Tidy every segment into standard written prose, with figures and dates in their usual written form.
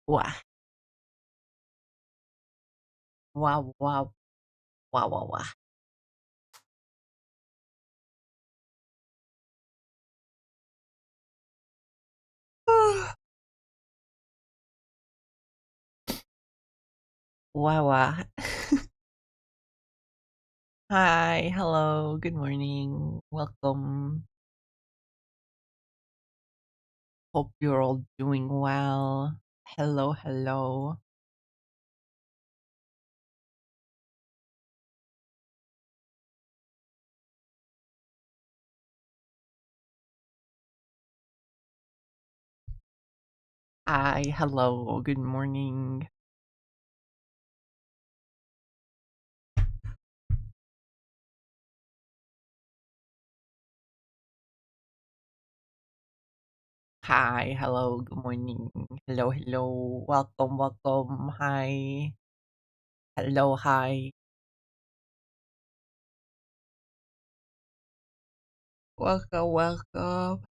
Wow. Wow, wow, wow, wow, wow. Wow, wow. Hi, hello, good morning, welcome. Hope you're all doing well. Hello, hello. Hi, hello, good morning. Hi, hello, good morning. Hello, hello, welcome, welcome. Hi, hello, hi. Welcome, welcome.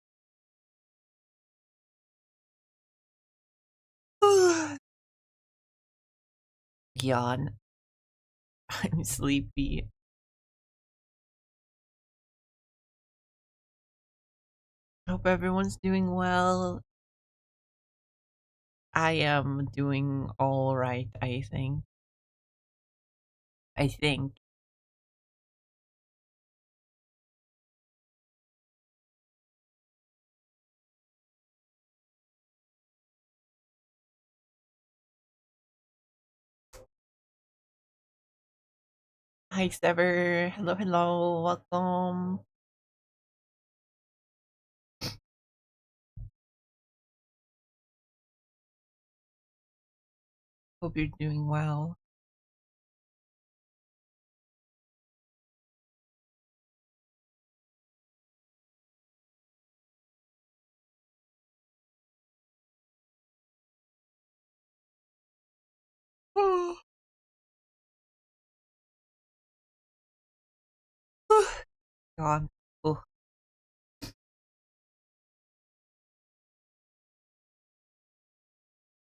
Yawn. I'm sleepy. Hope everyone's doing well. I am doing all right, I think. I think. Hi, Sever. Hello, hello. Welcome. Hope you're doing well. God. Oh,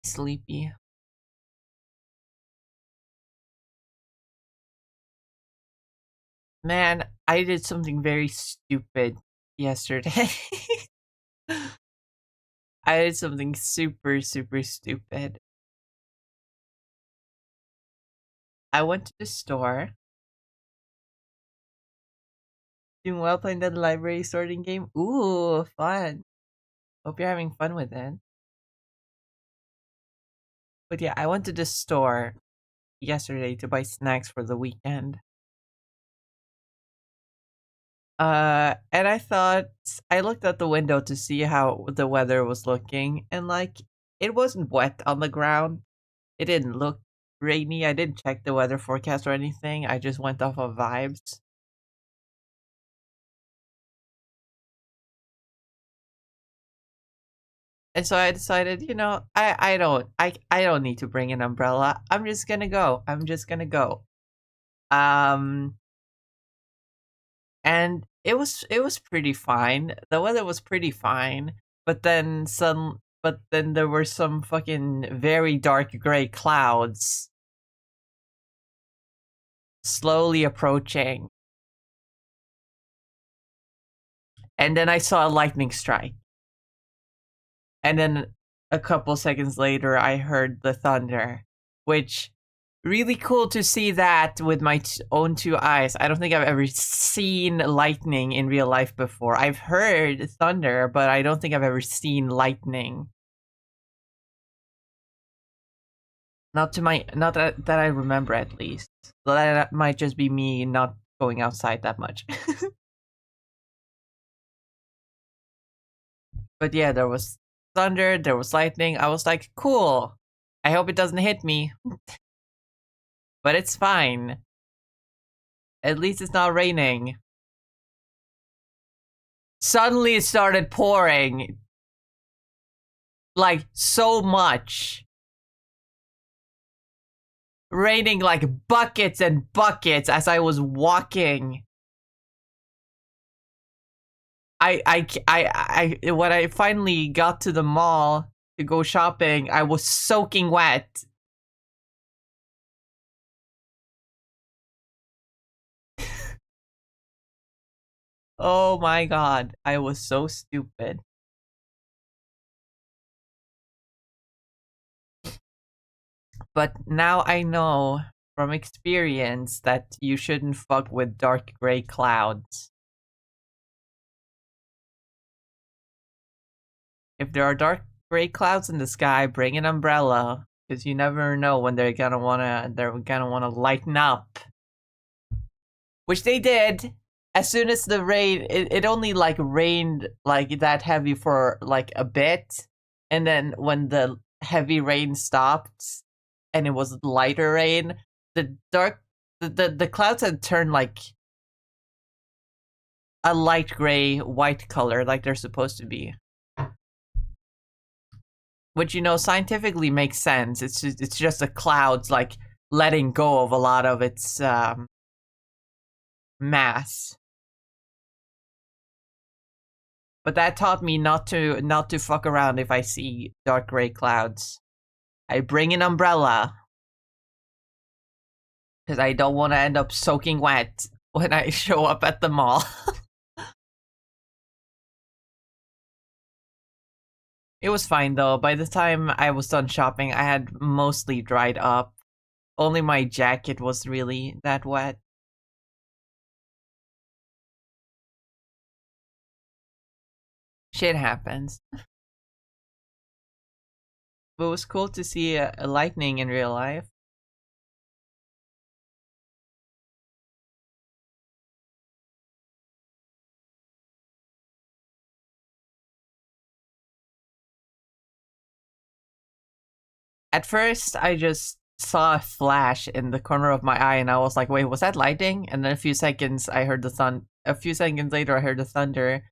sleepy. Man, I did something very stupid yesterday. I did something super, super stupid. I went to the store, doing well playing the library sorting game. Ooh, fun. Hope you're having fun with it. But yeah, I went to the store yesterday to buy snacks for the weekend. And I looked out the window to see how the weather was looking, and like it wasn't wet on the ground. It didn't look rainy. I didn't check the weather forecast or anything. I just went off of vibes. And so I decided, I don't need to bring an umbrella. I'm just gonna go. I'm just gonna go. Um and it was pretty fine. The weather was pretty fine, but then there were some fucking very dark gray clouds slowly approaching. And then I saw a lightning strike. And then a couple seconds later I heard the thunder, which really cool to see that with my own two eyes. I don't think I've ever seen lightning in real life before. I've heard thunder, but I don't think I've ever seen lightning. Not that I remember at least. That might just be me not going outside that much. But yeah, there was thunder, there was lightning. I was like, cool. I hope it doesn't hit me, but it's fine. At least it's not raining. Suddenly it started pouring. Like so much. Raining like buckets and buckets as I was walking. When I finally got to the mall, to go shopping. I was soaking wet. Oh my god, I was so stupid. But now I know from experience that you shouldn't fuck with dark gray clouds. If there are dark gray clouds in the sky, bring an umbrella, because you never know when they're gonna wanna lighten up. Which they did. As soon as the rain, it only like rained like that heavy for like a bit, and then when the heavy rain stopped, and it was lighter rain, the clouds had turned like a light gray white color, like they're supposed to be. Which scientifically makes sense. It's just the clouds like letting go of a lot of its mass. But that taught me not to fuck around if I see dark gray clouds. I bring an umbrella because I don't want to end up soaking wet when I show up at the mall. It was fine though. By the time I was done shopping, I had mostly dried up. Only my jacket was really that wet. Shit happens. But it was cool to see a lightning in real life. At first, I just saw a flash in the corner of my eye, and I was like, "Wait, was that lightning?" And then a few seconds, I heard the sun. A few seconds later, I heard the thunder,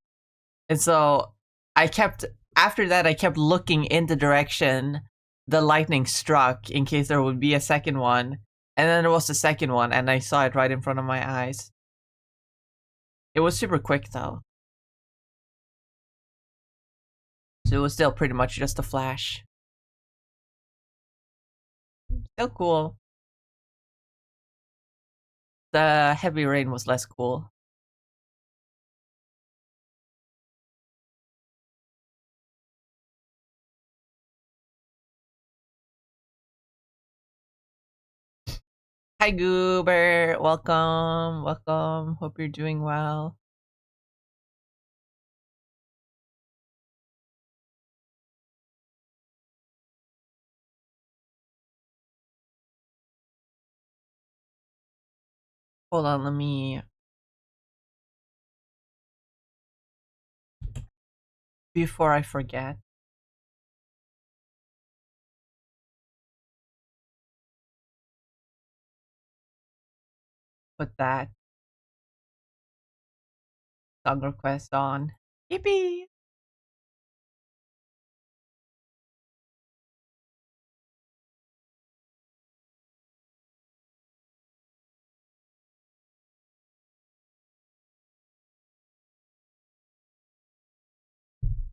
and so I kept. After that, I kept looking in the direction the lightning struck in case there would be a second one, and then there was the second one, and I saw it right in front of my eyes. It was super quick though, so it was still pretty much just a flash. Still cool. The heavy rain was less cool. Hi Goober, welcome, welcome. Hope you're doing well. Hold on, let me. Before I forget. Put that song request on. Yippee!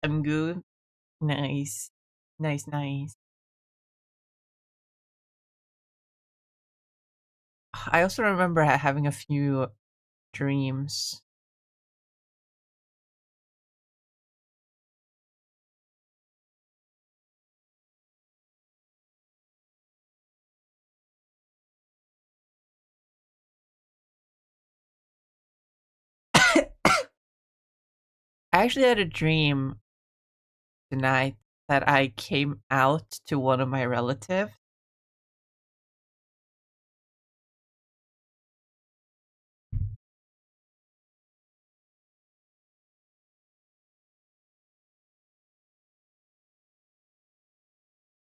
I'm good. Nice. Nice, nice. I also remember having a few dreams. I actually had a dream tonight that I came out to one of my relatives.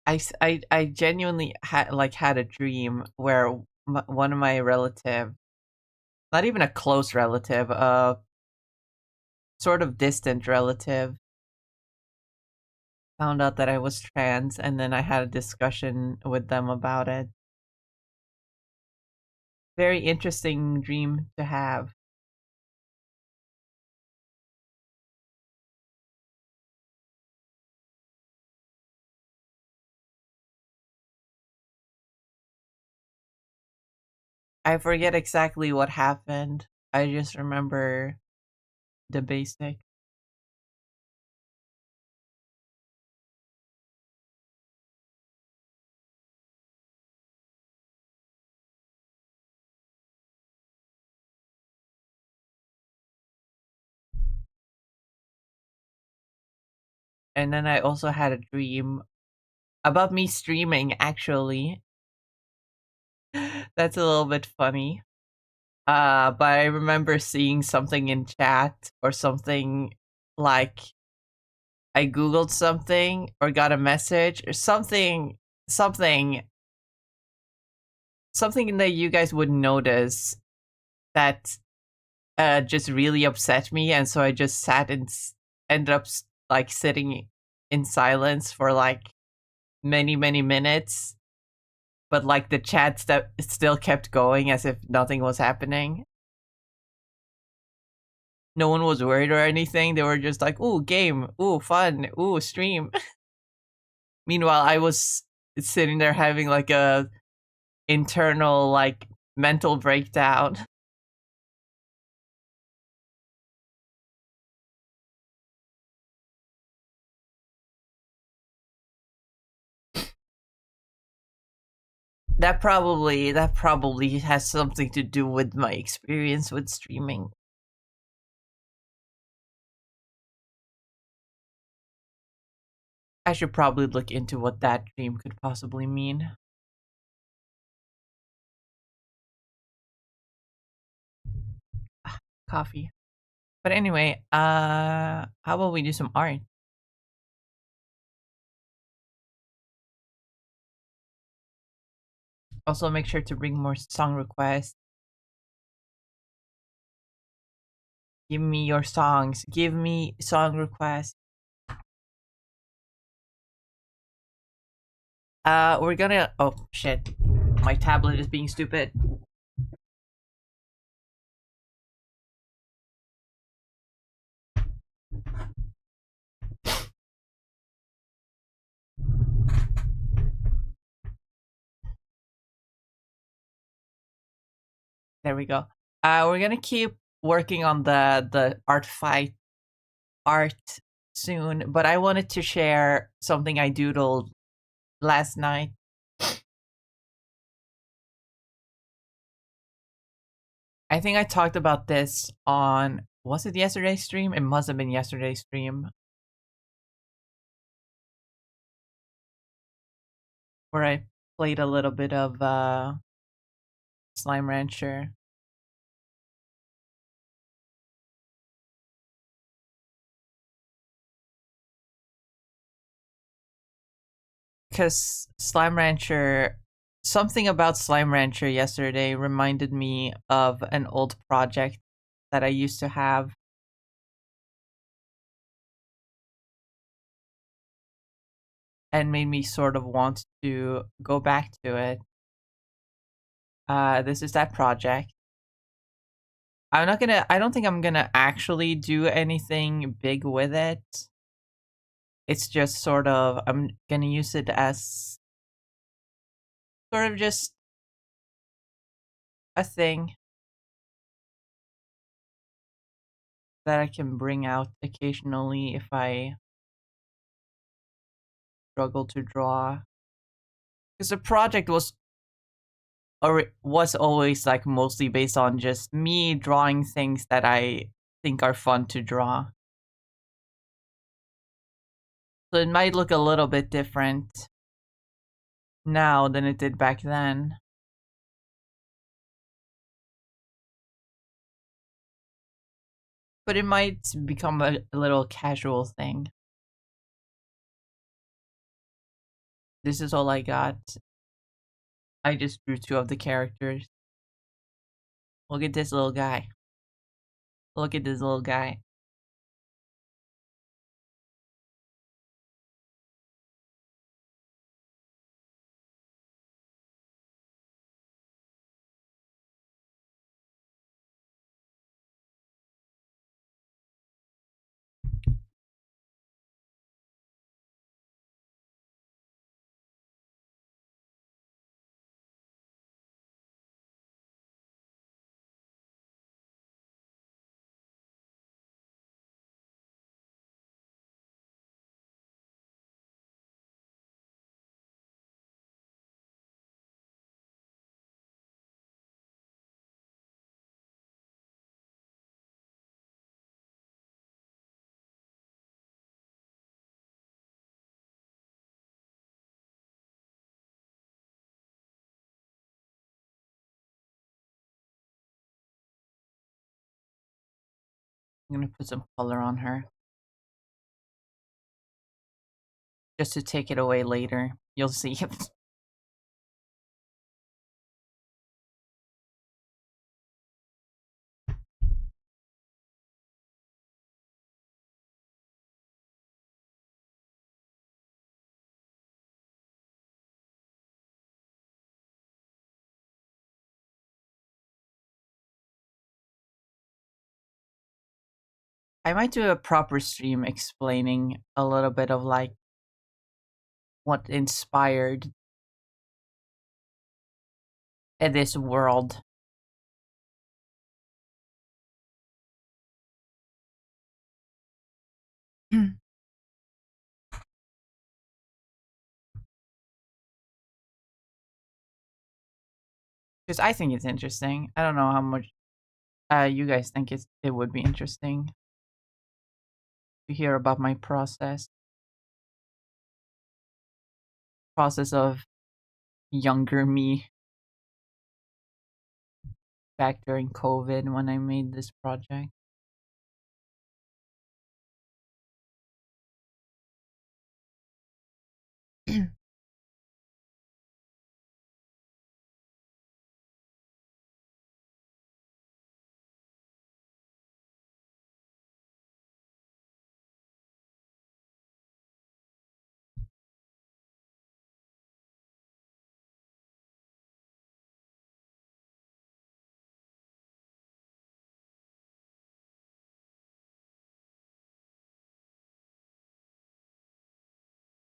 I genuinely had a dream where one of my relative, not even a close relative, a sort of distant relative, found out that I was trans, and then I had a discussion with them about it. Very interesting dream to have. I forget exactly what happened. I just remember the basic. And then I also had a dream about me streaming, actually. That's a little bit funny. But I remember seeing something in chat or something like I googled something or got a message or something something that you guys would notice that just really upset me, and so I just sat and ended up like sitting in silence for like many minutes, but like the chat still kept going as if nothing was happening. No one was worried or anything. They were just like, "Ooh, game. Ooh, fun. Ooh, stream." Meanwhile, I was sitting there having like a internal like mental breakdown. That probably has something to do with my experience with streaming. I should probably look into what that dream could possibly mean. Coffee. But anyway, how about we do some art? Also, make sure to bring more song requests. Give me your songs. Give me song requests. We're gonna. Oh shit! My tablet is being stupid. There we go. We're gonna keep working on the art fight art soon, but I wanted to share something I doodled last night. I think I talked about this on, was it yesterday's stream? It must have been yesterday's stream where I played a little bit of Slime Rancher. Because Slime Rancher, something about Slime Rancher yesterday reminded me of an old project that I used to have. And made me sort of want to go back to it. This is that project. I don't think I'm gonna actually do anything big with it. It's just sort of, I'm gonna use it as sort of just a thing that I can bring out occasionally if I struggle to draw. Because the project was always like mostly based on just me drawing things that I think are fun to draw. So it might look a little bit different now than it did back then. But it might become a little casual thing. This is all I got. I just drew two of the characters. Look at this little guy. Look at this little guy. I'm gonna put some color on her just to take it away later. You'll see. I might do a proper stream explaining a little bit of like what inspired this world. Because I think it's interesting. I don't know how much you guys think it would be interesting to hear about my process of younger me back during COVID when I made this project.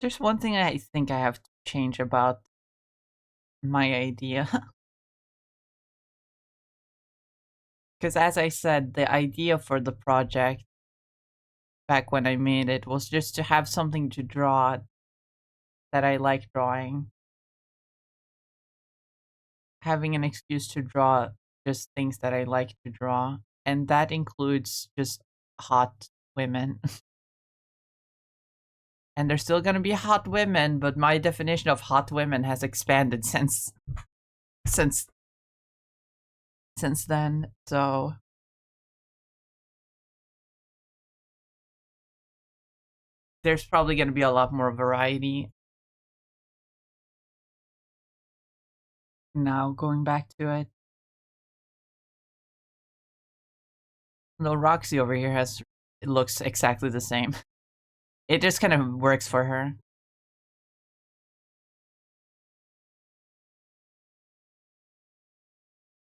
There's one thing I think I have to change about my idea. Because as I said, the idea for the project back when I made it was just to have something to draw that I like drawing. Having an excuse to draw just things that I like to draw. And that includes just hot women. And there's still gonna be hot women, but my definition of hot women has expanded since since then. So there's probably gonna be a lot more variety now going back to it. Though Roxy over here it looks exactly the same. It just kind of works for her.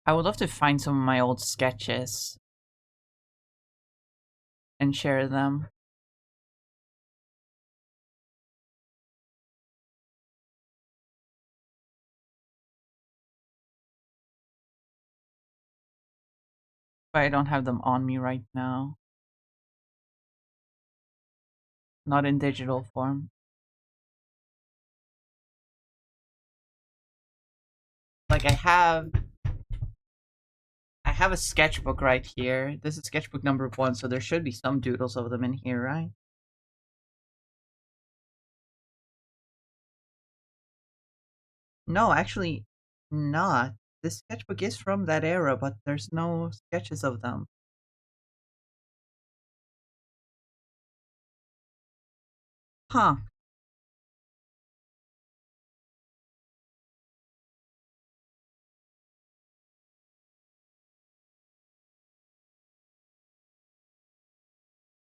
I would love to find some of my old sketches and share them. But I don't have them on me right now. Not in digital form. Like I have a sketchbook right here. This is sketchbook number 1, so there should be some doodles of them in here, right? No, actually not. This sketchbook is from that era, but there's no sketches of them. Huh.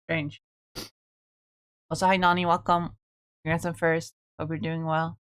Strange. Also, hi Nani, welcome. Congrats on first. Hope you're doing well.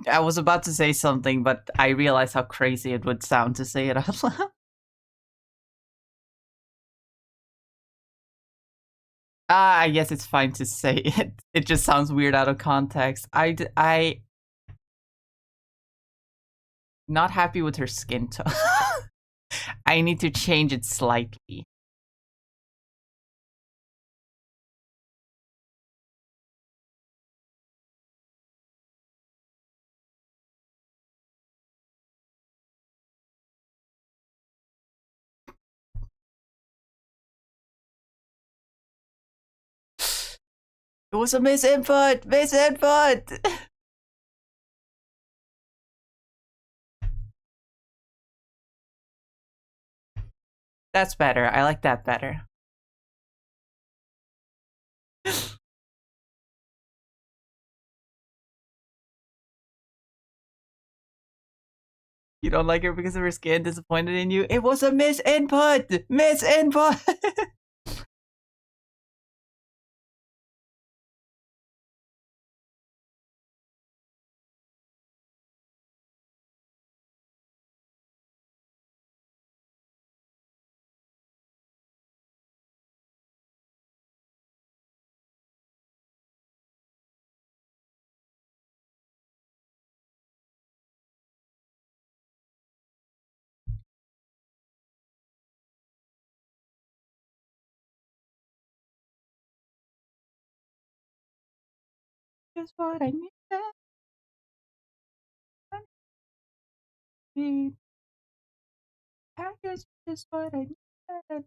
I was about to say something, but I realized how crazy it would sound to say it out loud. I guess it's fine to say it. It just sounds weird out of context. I not happy with her skin tone. I need to change it slightly. It was a misinput! Misinput! That's better. I like that better. You don't like her because of her skin, disappointed in you? It was a misinput! Misinput! Just what I need. I guess just what I needed.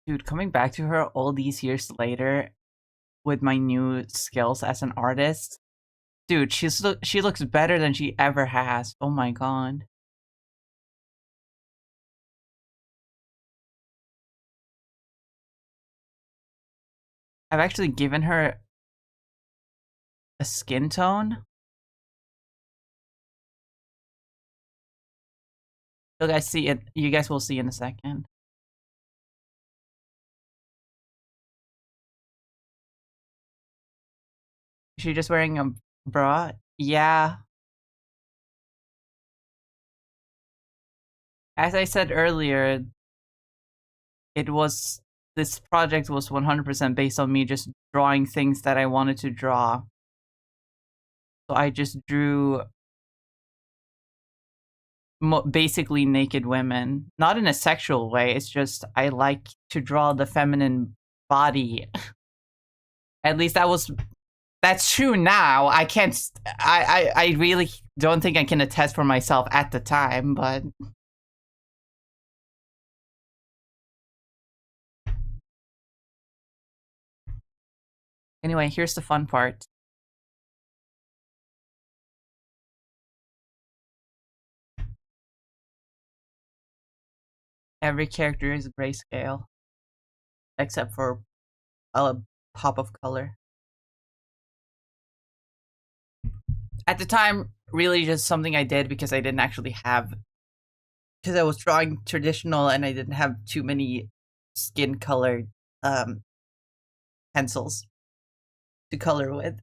Dude, coming back to her all these years later with my new skills as an artist, dude, she looks better than she ever has. Oh my god. I've actually given her a skin tone. You guys see it. You guys will see in a second. Is she just wearing a bra? Yeah. As I said earlier, this project was 100% based on me just drawing things that I wanted to draw. So I just drew basically naked women. Not in a sexual way, it's just I like to draw the feminine body. At least that's true now. I can't I really don't think I can attest for myself at the time, but anyway, here's the fun part. Every character is grayscale, except for a pop of color. At the time, really just something I did because I didn't actually have, because I was drawing traditional and I didn't have too many skin colored pencils to color with.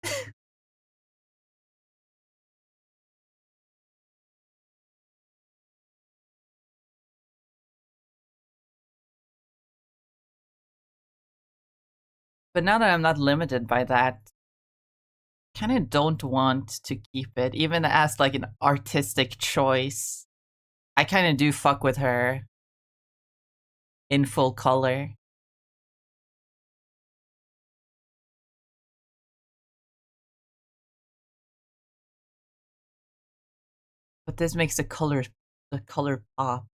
But now that I'm not limited by that, kind of don't want to keep it, even as like an artistic choice. I kind of do fuck with her in full color. But this makes the color pop.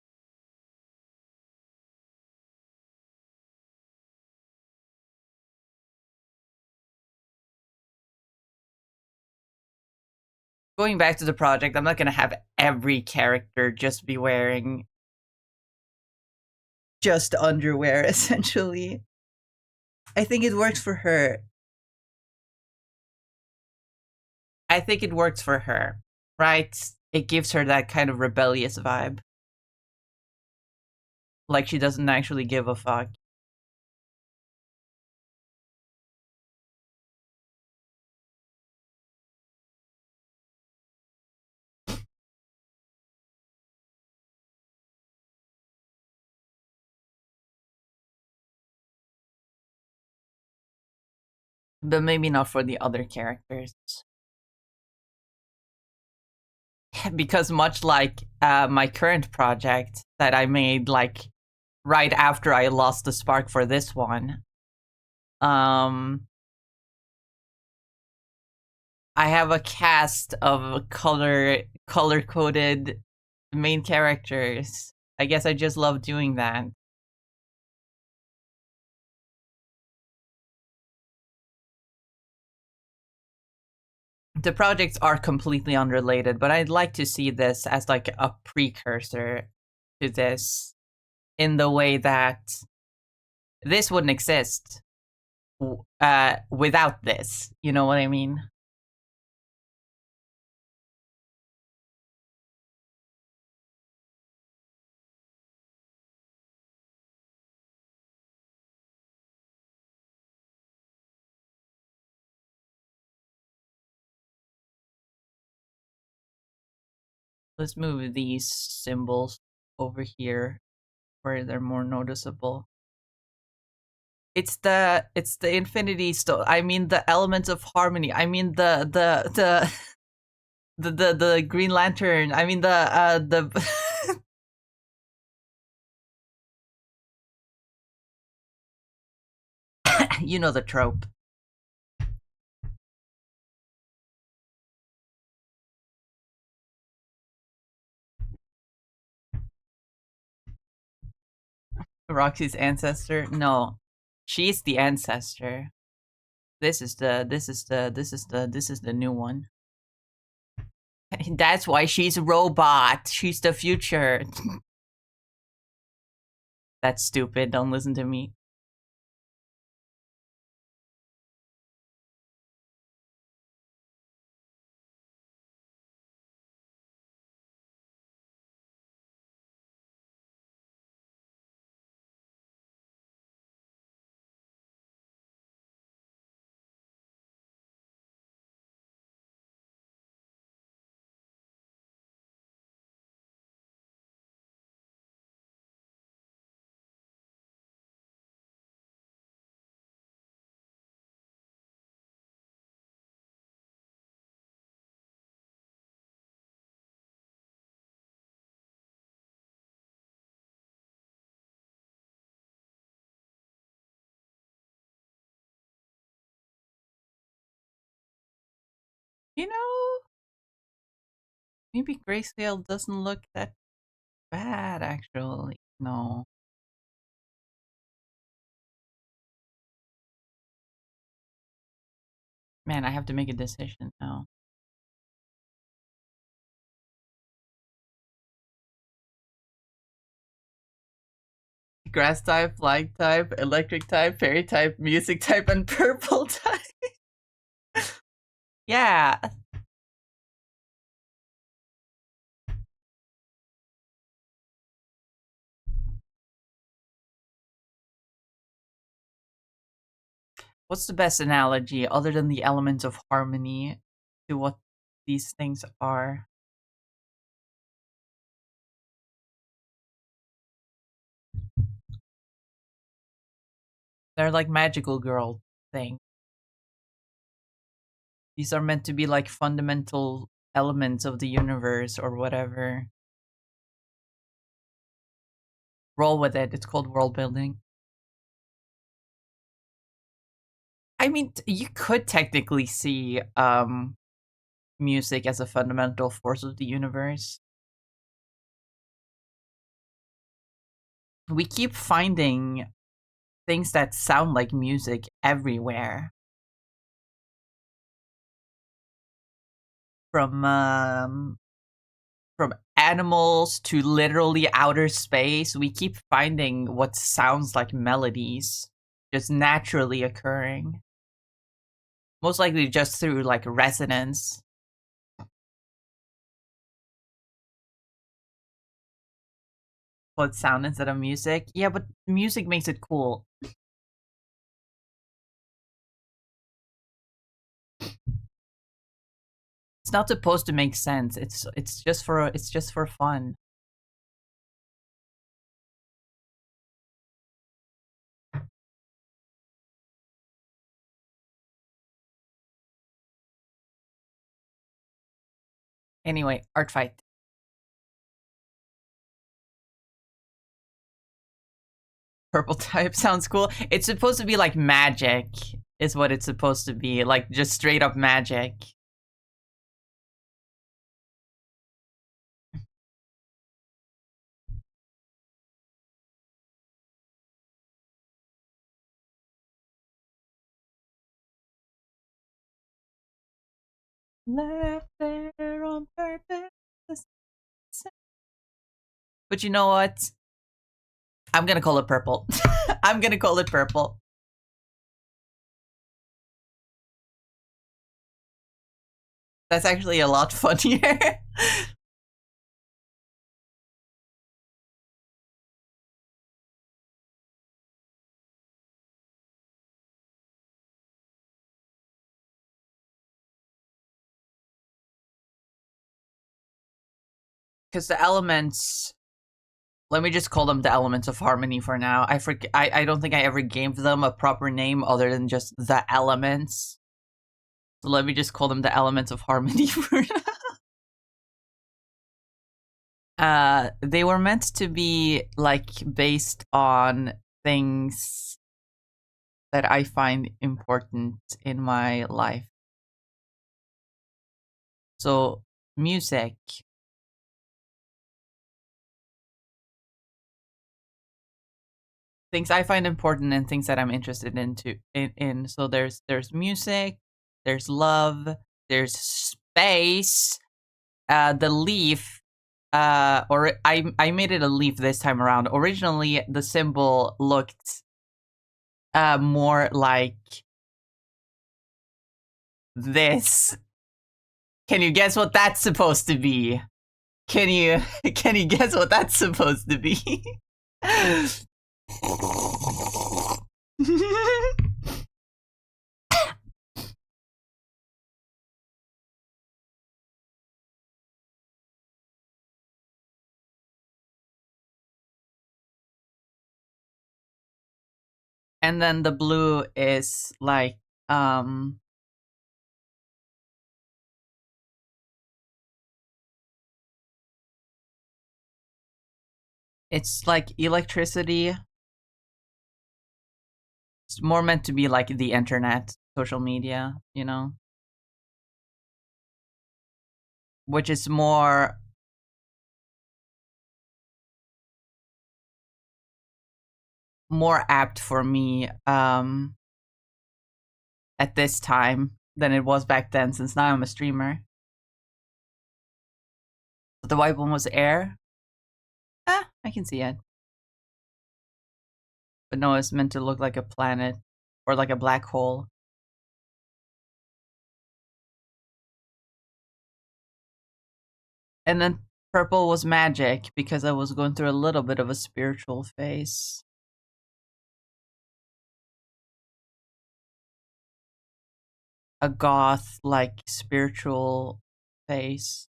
going back to the project, I'm not gonna have every character just be wearing just underwear, essentially. I think it works for her. I think it works for her, right? It gives her that kind of rebellious vibe. Like she doesn't actually give a fuck. But maybe not for the other characters. Because much like my current project that I made like right after I lost the spark for this one, I have a cast of color coded main characters. I guess I just love doing that. The projects are completely unrelated, but I'd like to see this as like a precursor to this in the way that this wouldn't exist without this. You know what I mean? Let's move these symbols over here where they're more noticeable. It's the infinity stone. I mean the elements of harmony. I mean the Green Lantern. I mean the you know the trope. Roxy's ancestor? No. She's the ancestor. This is the new one. That's why she's a robot. She's the future. That's stupid. Don't listen to me. You know, maybe Grayscale doesn't look that bad, actually. No. Man, I have to make a decision now. Grass type, flying type, electric type, fairy type, music type, and purple type. Yeah. What's the best analogy other than the elements of harmony to what these things are? They're like magical girl thing. These are meant to be like fundamental elements of the universe or whatever. Roll with it. It's called world building. I mean, you could technically see music as a fundamental force of the universe. We keep finding things that sound like music everywhere. from um, from animals to literally outer space. We keep finding what sounds like melodies just naturally occurring. Most likely just through like resonance. But sound instead of music. Yeah, but music makes it cool. It's not supposed to make sense. It's just for fun. Anyway, art fight. Purple type sounds cool. It's supposed to be like magic, is what it's supposed to be. Like just straight up magic. Left there on purpose. But you know what? I'm gonna call it purple. I'm gonna call it purple. That's actually a lot funnier. Because the elements, let me just call them the elements of harmony for now. I don't think I ever gave them a proper name other than just the elements. So let me just call them the elements of harmony for now. They were meant to be like based on things that I find important in my life. So music, things I find important and things that I'm interested in. So there's music, there's love, there's space. The leaf, or I made it a leaf this time around. Originally, the symbol looked more like this. Can you guess what that's supposed to be? Can you guess what that's supposed to be? And then the blue is like it's like electricity. It's more meant to be like the internet, social media, you know? Which is more apt for me at this time than it was back then, since now I'm a streamer. But the white one was air. I can see it. But no, it's meant to look like a planet or like a black hole. And then purple was magic because I was going through a little bit of a spiritual phase. A goth, like, spiritual phase.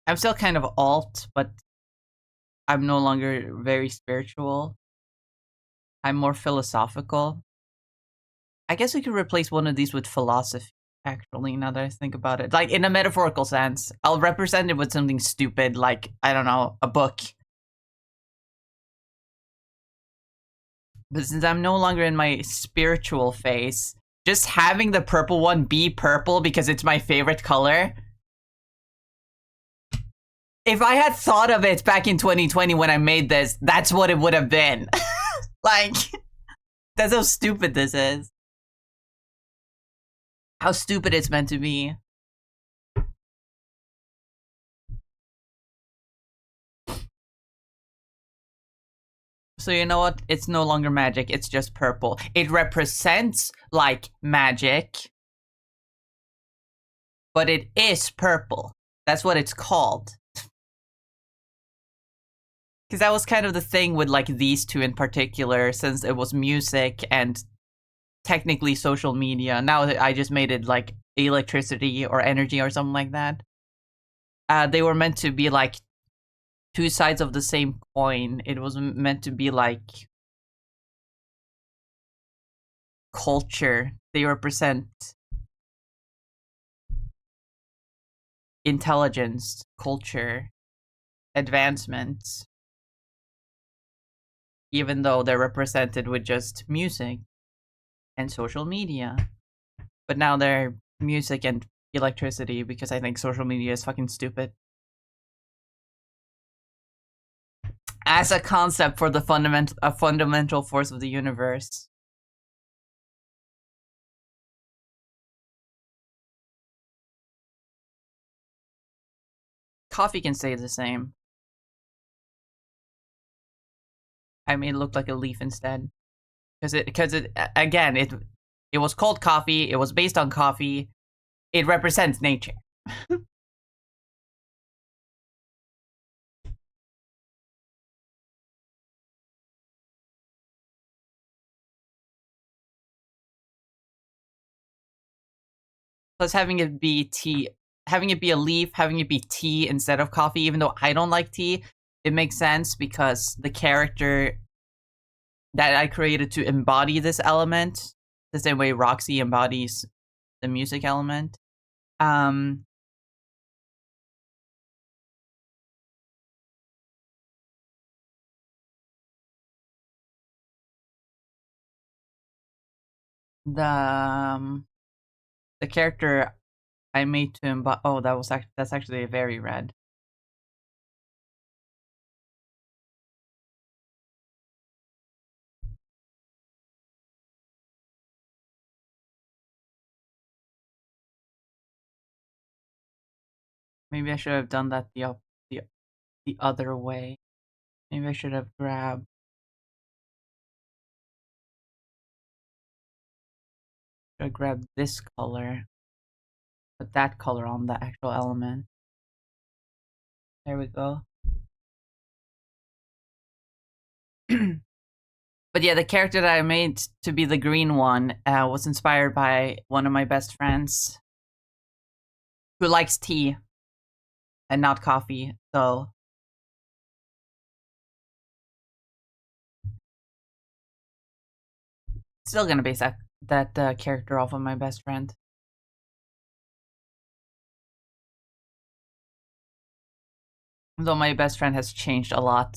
I'm still kind of alt, but I'm no longer very spiritual. I'm more philosophical. I guess we could replace one of these with philosophy, actually, now that I think about it. Like, in a metaphorical sense. I'll represent it with something stupid, like, I don't know, a book. But since I'm no longer in my spiritual phase, just having the purple one be purple because it's my favorite color. If I had thought of it back in 2020 when I made this, that's what it would have been. Like, that's how stupid this is. how stupid it's meant to be. So you know what? It's no longer magic, it's just purple. It represents like magic, but it is purple. That's what it's called. Because that was kind of the thing with like these two in particular, since it was music and technically social media. Now I just made it like electricity or energy or something like that. They were meant to be like two sides of the same coin. It was meant to be like culture. They represent intelligence, culture, advancement, even though they're represented with just music and social media. But now they're music and electricity because I think social media is fucking stupid. As a concept for the fundamental force of the universe. Coffee can stay the same. I made it look like a leaf instead. Because it again, it was called coffee, it was based on coffee. It represents nature. Plus having it be tea, having it be a leaf, having it be tea instead of coffee, even though I don't like tea, it makes sense because the character that I created to embody this element, the same way Roxy embodies the music element. Um, the um, the character I made to embody. Oh, that's actually a very red. Maybe I should have done that the the other way. Maybe I should have grabbed this color, put that color on the actual element. There we go. But yeah, the character that I made to be the green one was inspired by one of my best friends who likes tea and not coffee. So still gonna base that character off of my best friend. Though my best friend has changed a lot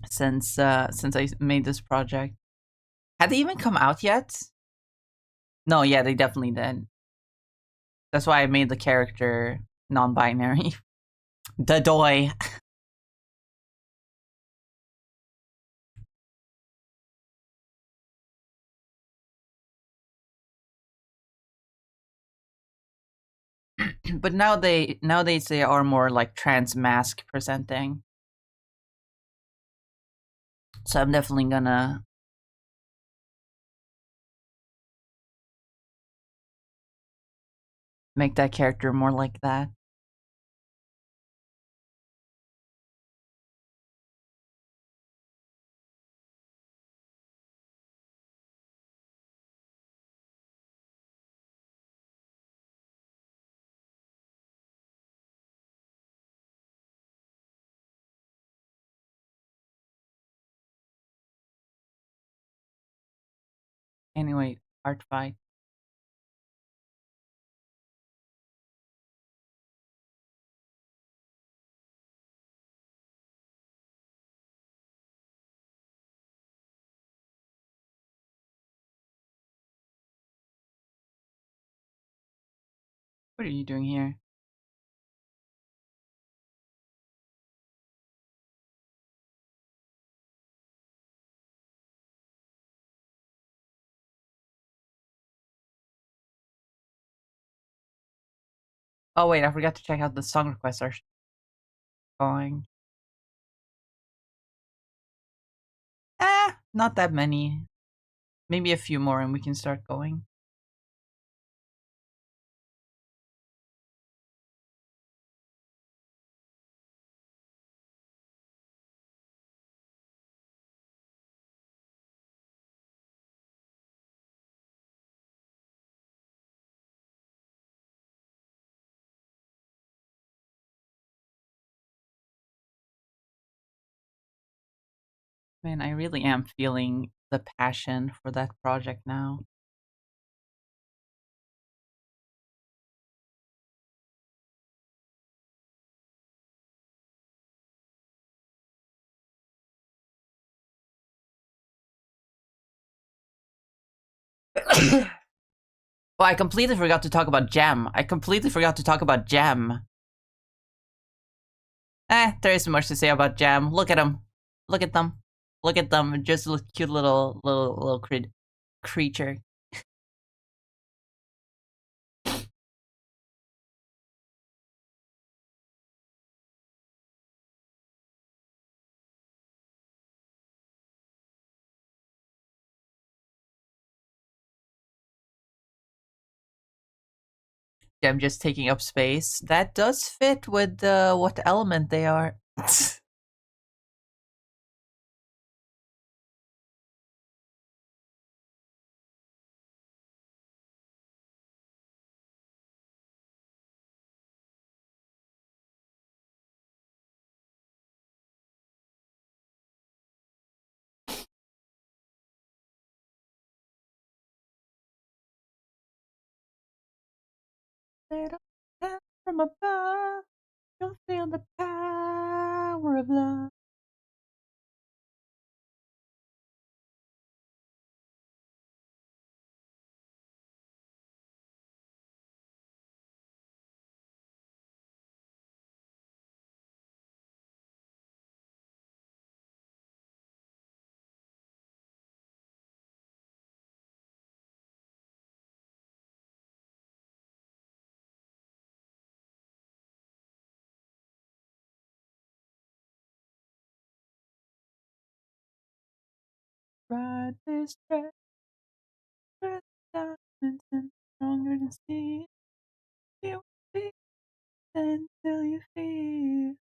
since I made this project. Had they even come out yet? No, yeah, they definitely did. That's why I made the character non-binary. The doy. But nowadays they are more like trans mask presenting. So I'm definitely gonna make that character more like that. Anyway, art fight. What are you doing here? Oh wait, I forgot to check out the song requests are going. Not that many. Maybe a few more and we can start going. Man, I really am feeling the passion for that project now. Well, I completely forgot to talk about Gem. I completely forgot to talk about Gem. There isn't much to say about Gem. Look at him. Look at them. Look at them. Just a cute little creature. Them just taking up space. That does fit with what element they are. From above, you'll feel the power of love. Ride this track, diamonds and stronger than steel. You will be until you feel.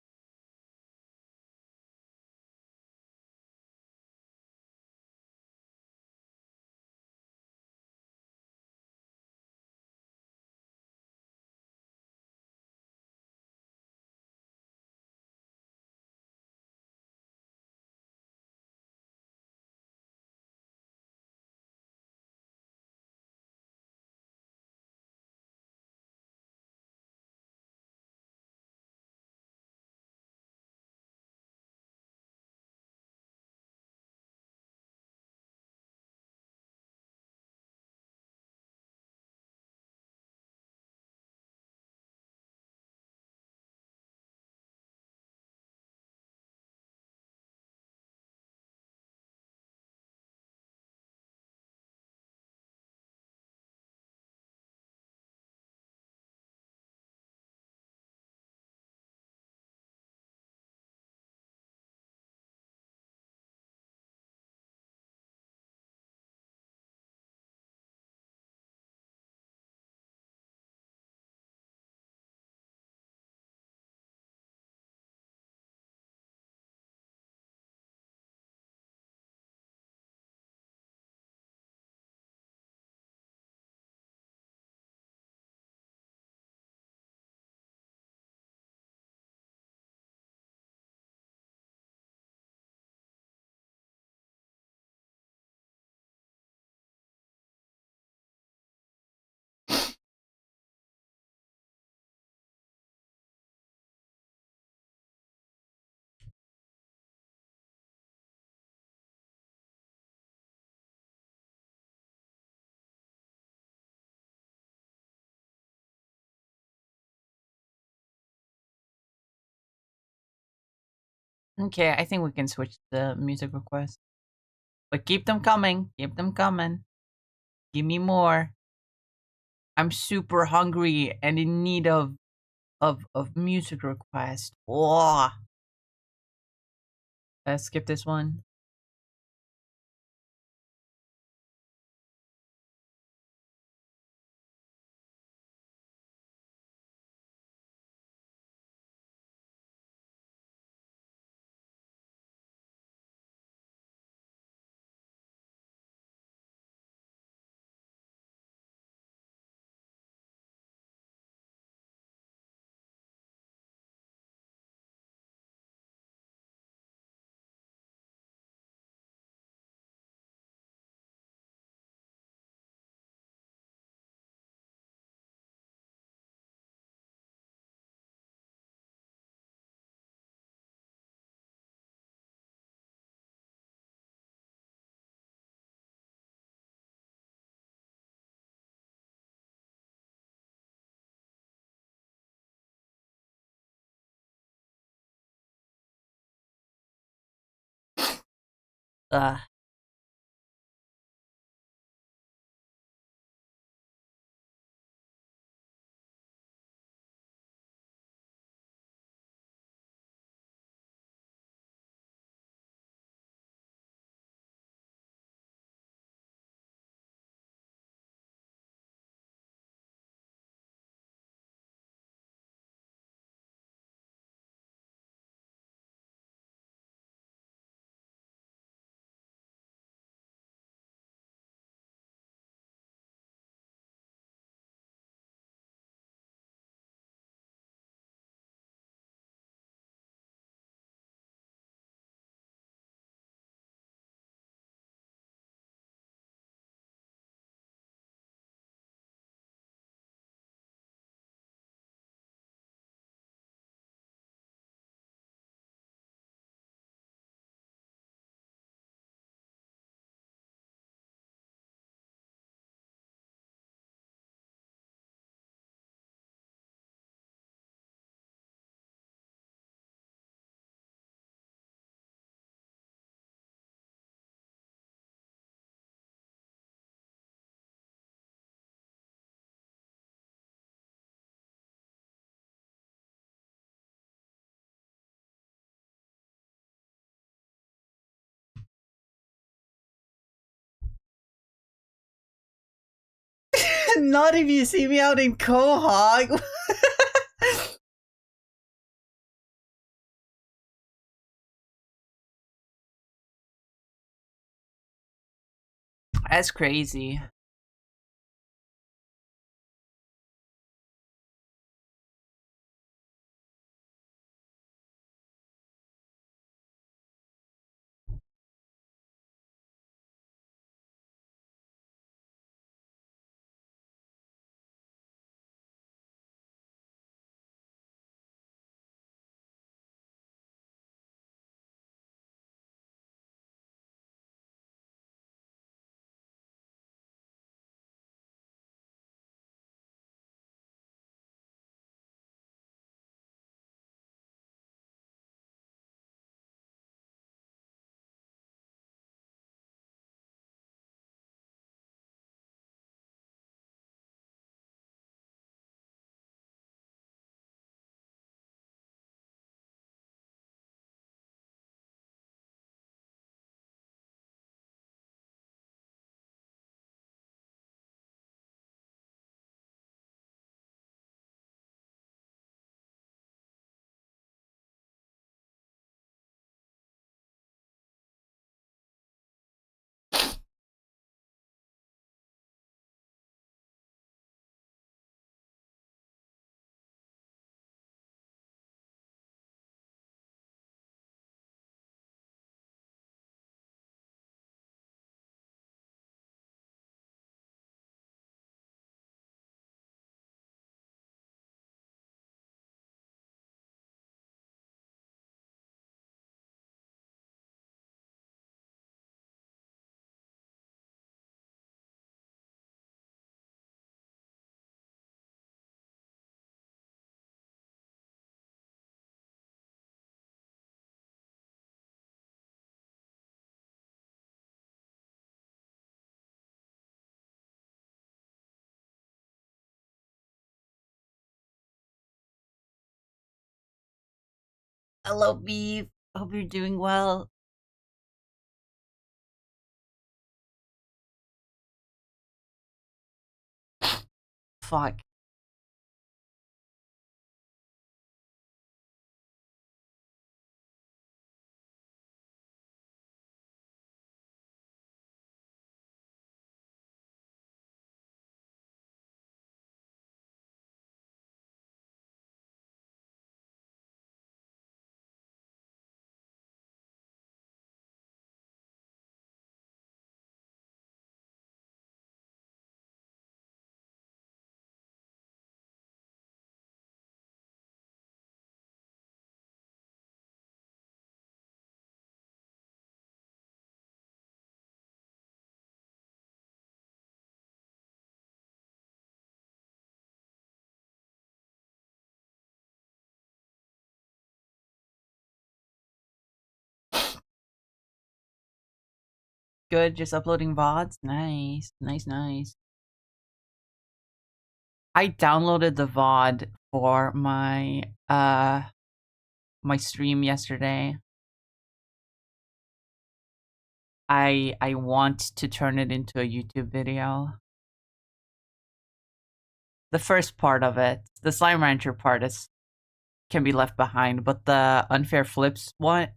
Okay, I think we can switch the music request. But keep them coming. Keep them coming. Give me more. I'm super hungry and in need of of music request. Oh, let's skip this one. Uh, not if you see me out in Quahog. That's crazy. Hello, Beef. Hope you're doing well. Fuck. Good, just uploading VODs. Nice, nice, nice. I downloaded the VOD for my my stream yesterday. I want to turn it into a YouTube video. The first part of it, the Slime Rancher part, can be left behind, but the unfair flips one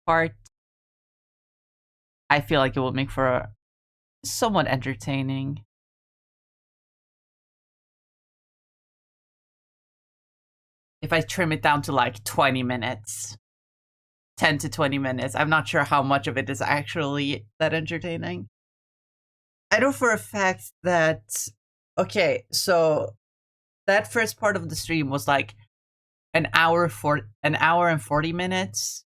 part, I feel like it will make for a somewhat entertaining. If I trim it down to like 20 minutes, 10 to 20 minutes, I'm not sure how much of it is actually that entertaining. I know for a fact that, okay, so that first part of the stream was like an hour and 40 minutes.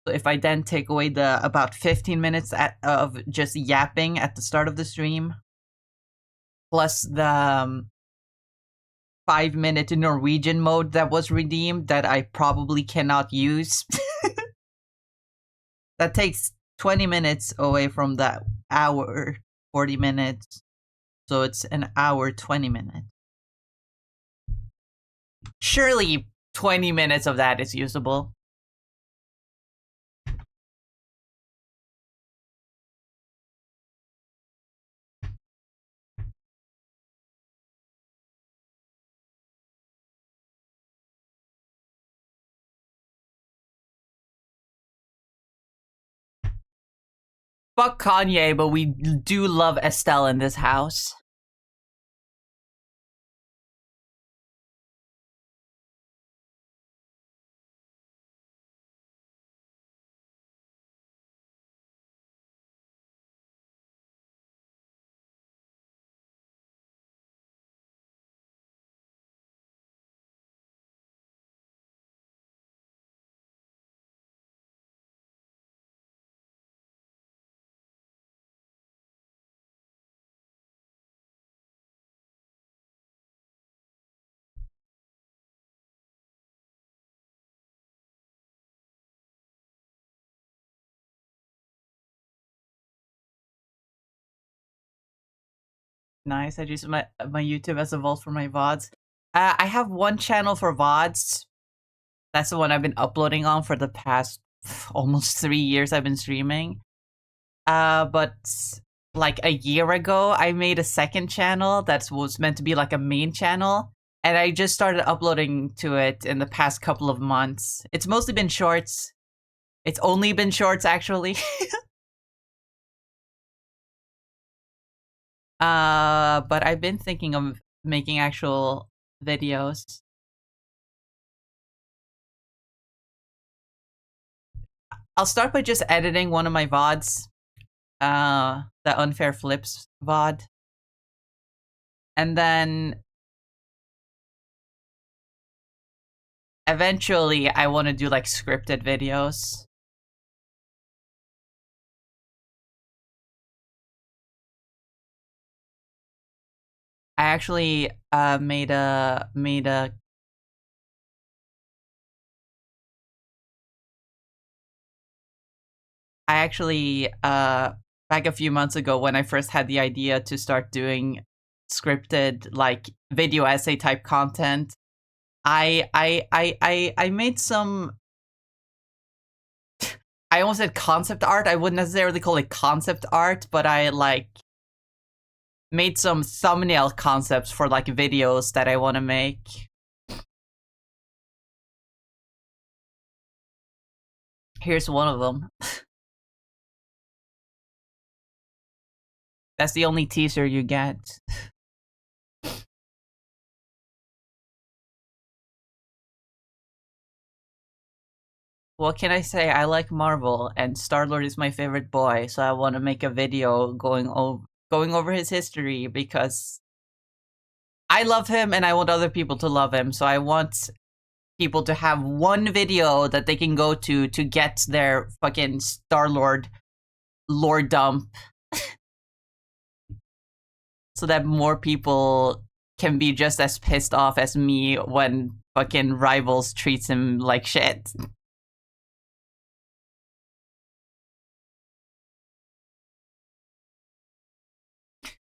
So if I then take away the about 15 minutes of just yapping at the start of the stream, plus the 5-minute Norwegian mode that was redeemed that I probably cannot use, that takes 20 minutes away from that hour 40 minutes. So it's an hour 20 minutes. Surely 20 minutes of that is usable. Fuck Kanye, but we do love Estelle in this house. Nice. I use my YouTube as a vault for my VODs. I have one channel for VODs. That's the one I've been uploading on for the past almost 3 years I've been streaming. But like a year ago, I made a second channel that was meant to be like a main channel. And I just started uploading to it in the past couple of months. It's mostly been shorts. It's only been shorts, actually. But I've been thinking of making actual videos. I'll start by just editing one of my VODs. The Unfair Flips VOD. And then eventually I want to do like scripted videos. I actually made a I actually back a few months ago when I first had the idea to start doing scripted like video essay type content, I made some. I almost said concept art. I wouldn't necessarily call it concept art, but I like made some thumbnail concepts for like videos that I want to make. Here's one of them. That's the only teaser you get. What can I say? I like Marvel, and Star-Lord is my favorite boy, so I want to make a video going over his history because I love him and I want other people to love him. So I want people to have one video that they can go to get their fucking Star-Lord lore dump so that more people can be just as pissed off as me when fucking Rivals treats him like shit.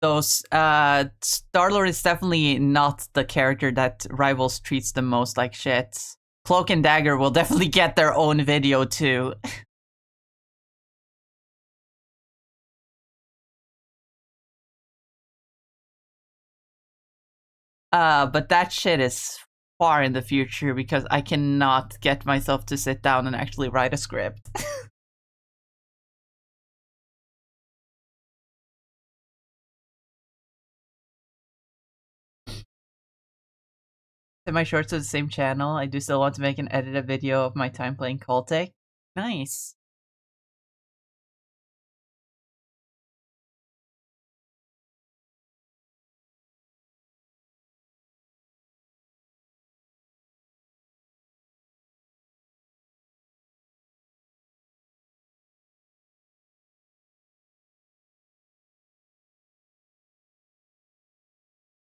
So, Star-Lord is definitely not the character that Rivals treats the most like shit. Cloak and Dagger will definitely get their own video too. But that shit is far in the future because I cannot get myself to sit down and actually write a script. Am I shorts to the same channel? I do still want to make an edited video of my time playing Cultic. Nice.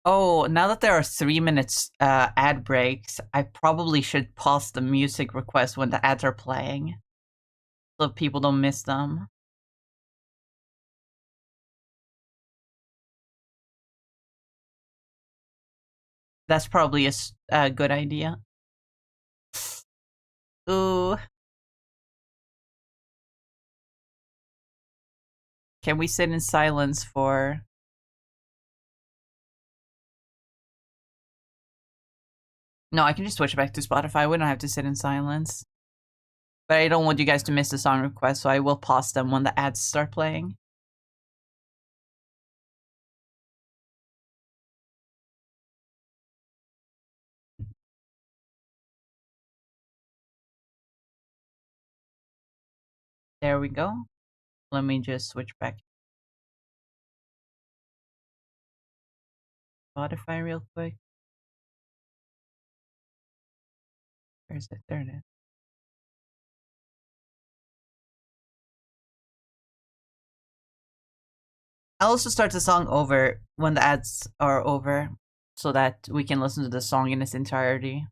Oh, now that there are 3 minutes ad breaks, I probably should pause the music request when the ads are playing, so people don't miss them. That's probably a good idea. Ooh. Can we sit in silence for... No, I can just switch back to Spotify. We don't have to sit in silence. But I don't want you guys to miss the song request, so I will pause them when the ads start playing. There we go. Let me just switch back to Spotify real quick. Where's it? There it is. I'll also start the song over when the ads are over so that we can listen to the song in its entirety.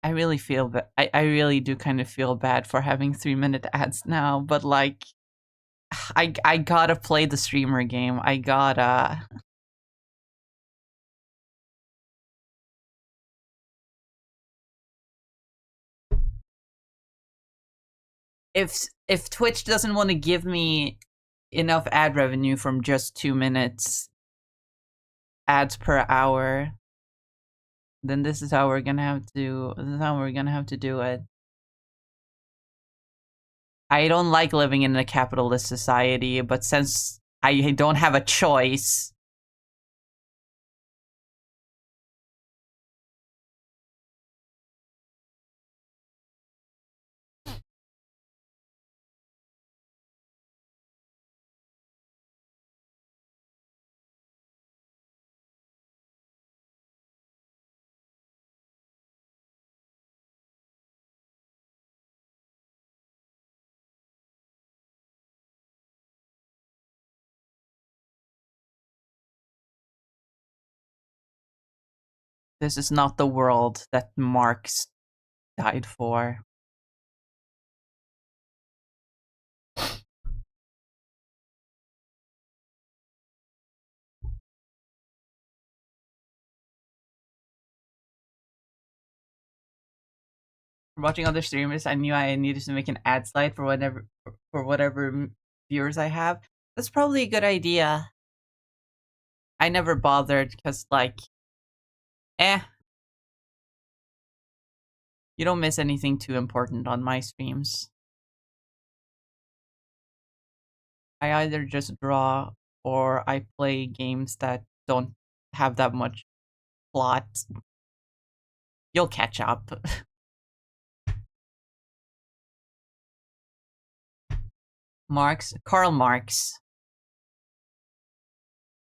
I really feel that I really do kind of feel bad for having 3 minute ads now, but like I gotta play the streamer game. I gotta. If Twitch doesn't want to give me enough ad revenue from just 2 minutes ads per hour, then this is how we're gonna have to. This is how we're gonna have to do it. I don't like living in a capitalist society, but since I don't have a choice, this is not the world that Marx died for. watching other streamers, I knew I needed to make an ad slide for whatever viewers I have. That's probably a good idea. I never bothered because, like, eh, you don't miss anything too important on my streams. I either just draw or I play games that don't have that much plot. You'll catch up. Karl Marx,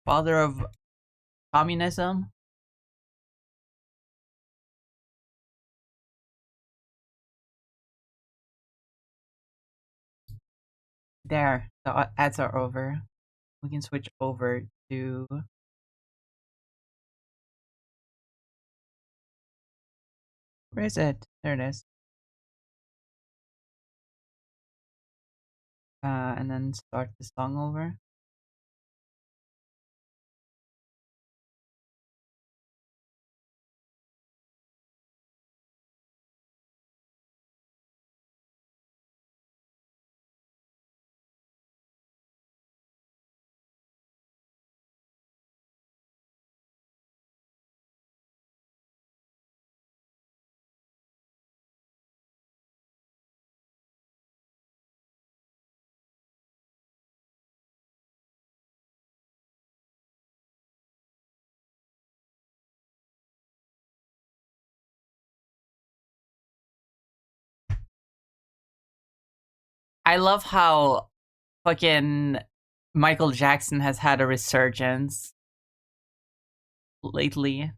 father of communism. There, the ads are over. We can switch over to. Where is it? There it is. And then start the song over. I love how fucking Michael Jackson has had a resurgence lately.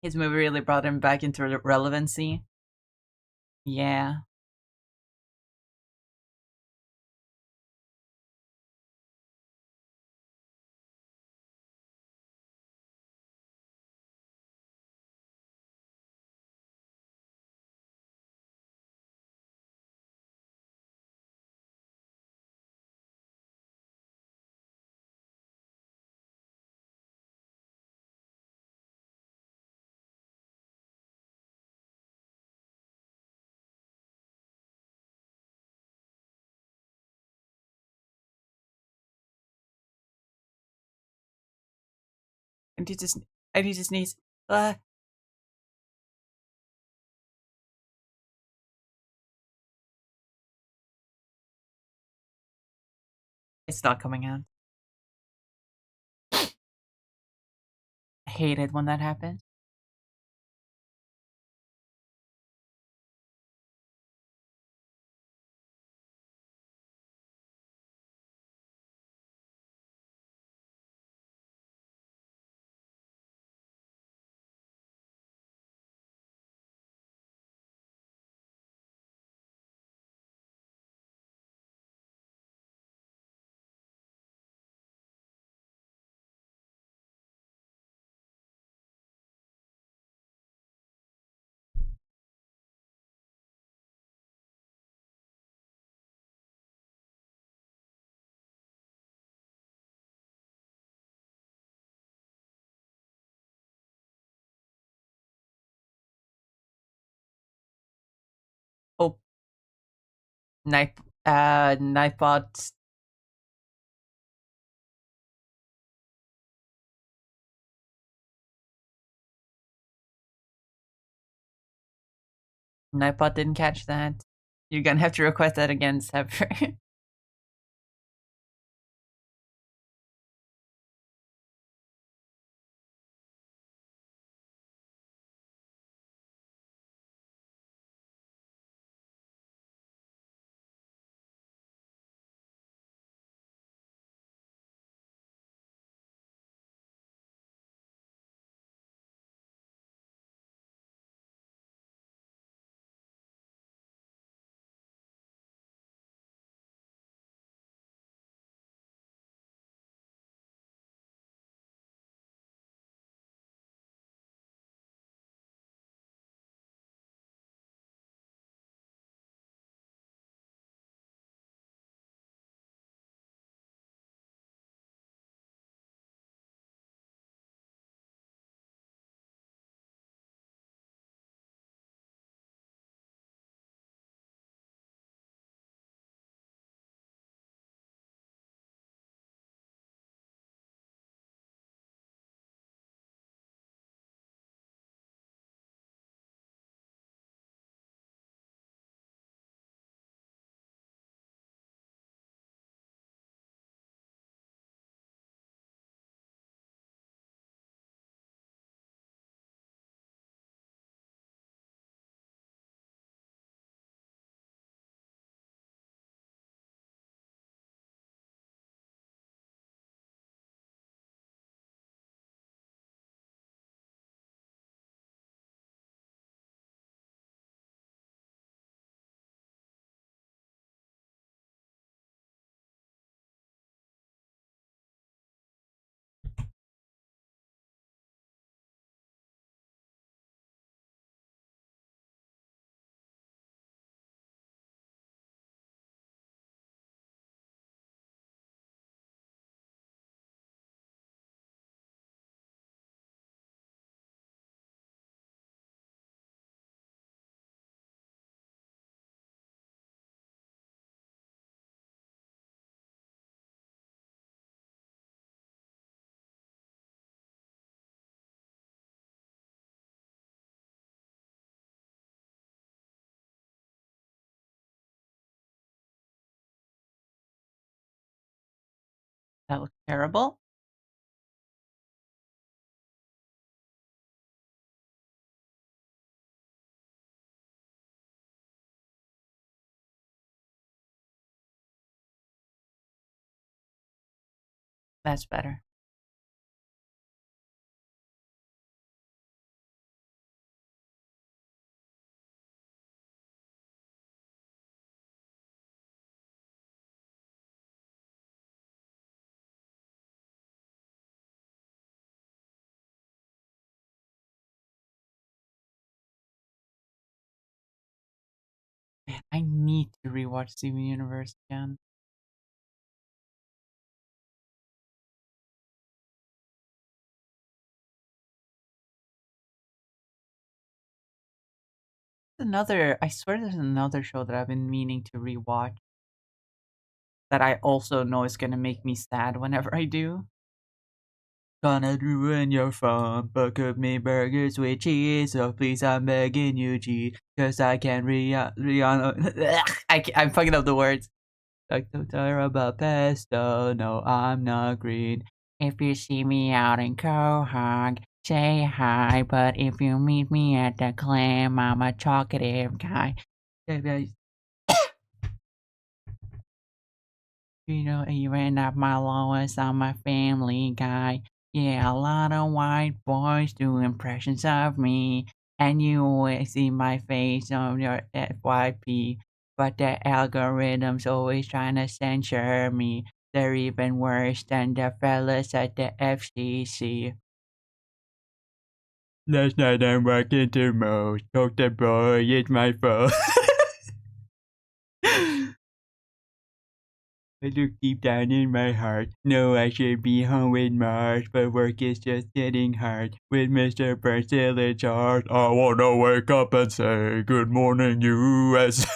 His movie really brought him back into relevancy. Yeah. And he just needs. Uh, it's not coming out. I hate it when that happens. Oh, knife. Knifebot. Knifebot didn't catch that. You're gonna have to request that again, Sepper. That looks terrible. That's better. Man, I need to rewatch Steven Universe again. I swear there's another show that I've been meaning to rewatch that I also know is gonna make me sad whenever I do. Gonna ruin your fun, but cook me burgers with cheese. So please, I'm begging you, cheese, cause I can't Rihanna. I'm fucking up the words. Like the terrible pesto. No, I'm not green. If you see me out in Quahog, say hi. But if you meet me at the clam, I'm a talkative guy. You know, even at my lowest, I'm a family guy. Yeah, a lot of white boys do impressions of me. And you always see my face on your FYP. But the algorithm's always trying to censor me. They're even worse than the fellas at the FCC. Last night I'm walking to Mo's. Talk the boy, it's my fault. I look deep down in my heart. No, I should be home with Mars, but work is just getting hard. With Mr. Burns still in charge, I wanna wake up and say, Good morning, USA.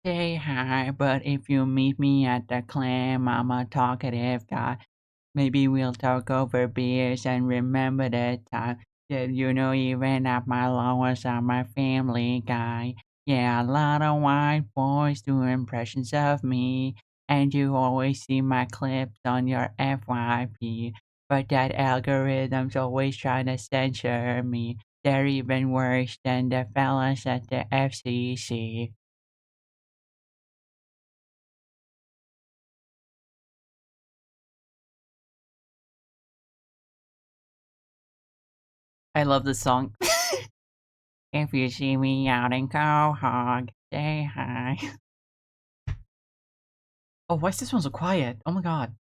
Say hi, but if you meet me at the clam, I'm a talkative guy. Maybe we'll talk over beers and remember the time that you know even at my lowest I'm a family guy. Yeah, a lot of white boys do impressions of me, and you always see my clips on your FYP. But that algorithm's always trying to censor me. They're even worse than the fellas at the FCC. I love this song. If you see me out in Quahog, say hi. Oh, why is this one so quiet? Oh my god.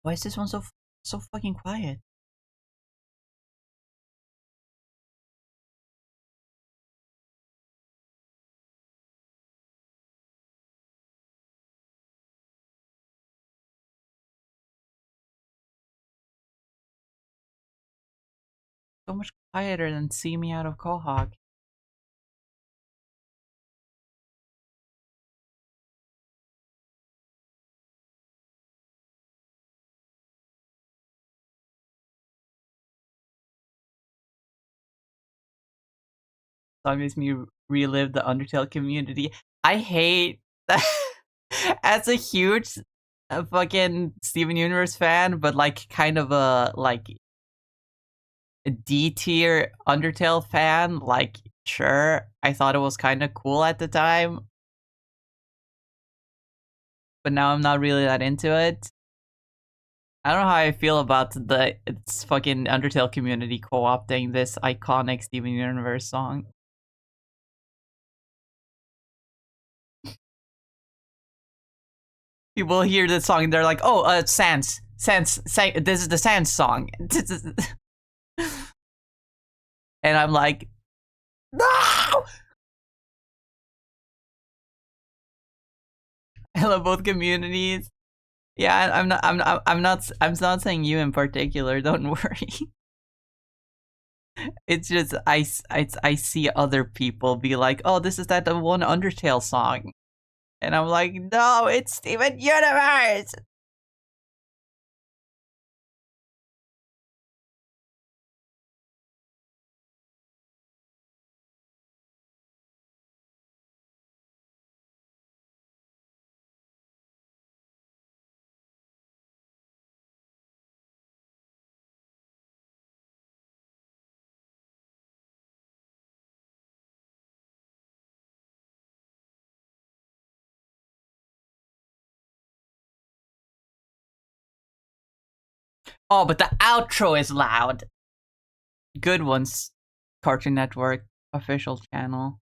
Why is this one so fucking quiet? So much quieter than See Me Out of Quahog. Song makes me relive the Undertale community. I hate that. As a huge fucking Steven Universe fan, but like kind of a D tier Undertale fan, like sure, I thought it was kind of cool at the time, but now I'm not really that into it. I don't know how I feel about the it's fucking Undertale community co-opting this iconic Steven Universe song. People hear this song and they're like, "Oh, Sans, this is the Sans song," and I'm like, "No!" I love both communities. Yeah, I'm not saying you in particular. Don't worry. It's just I see other people be like, "Oh, this is that the one Undertale song," and I'm like, "No, it's Steven Universe." Oh, but the outro is loud. Good ones. Cartoon Network official channel.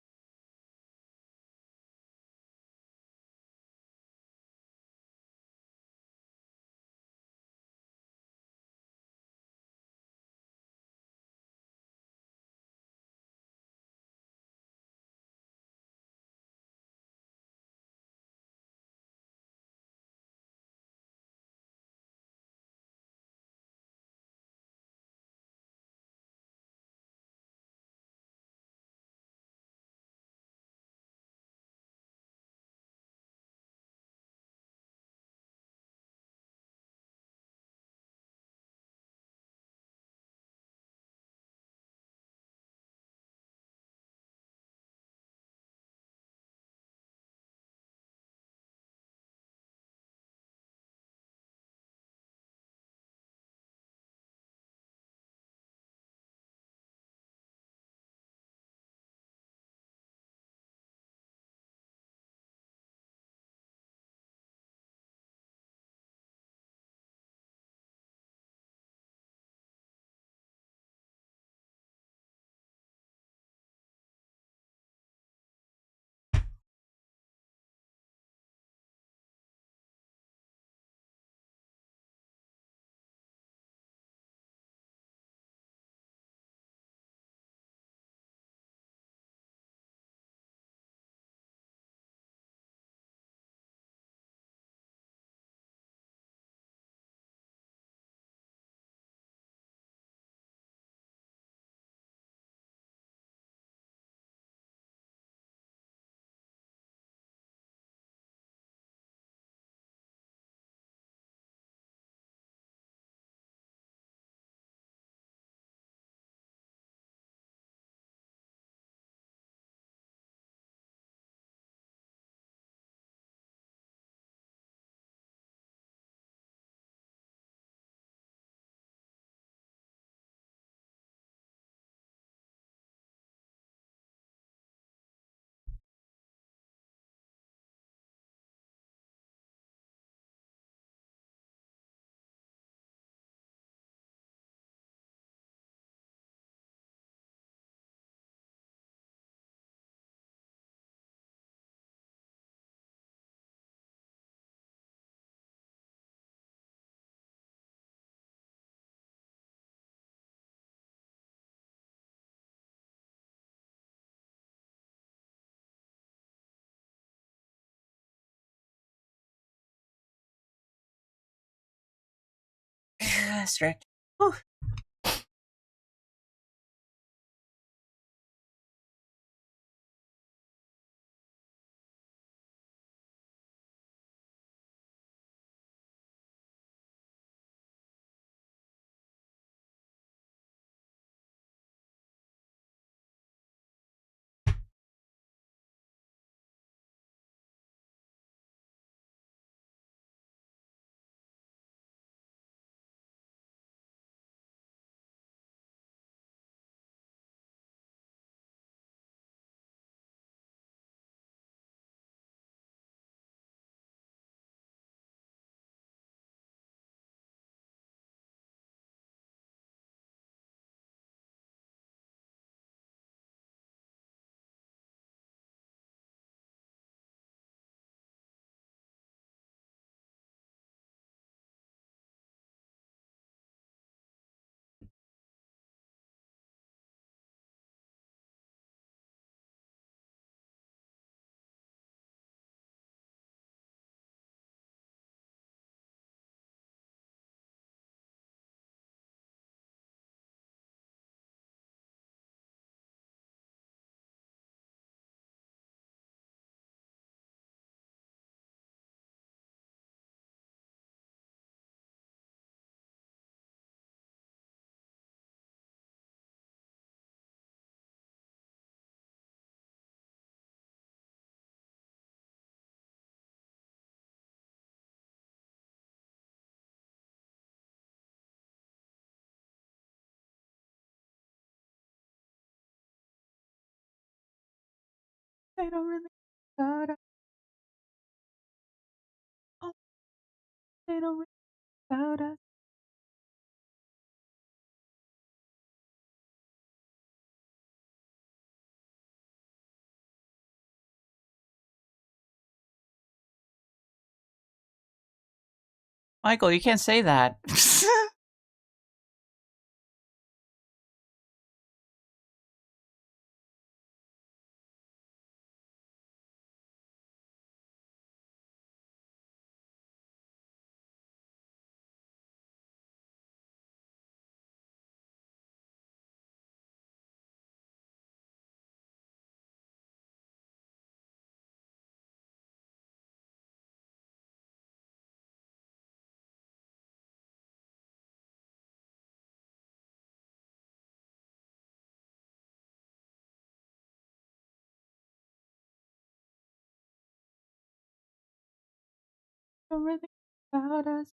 Strict. Whew. They don't really care about us. Oh, they don't really care about us. Michael, you can't say that. Don't really care about us.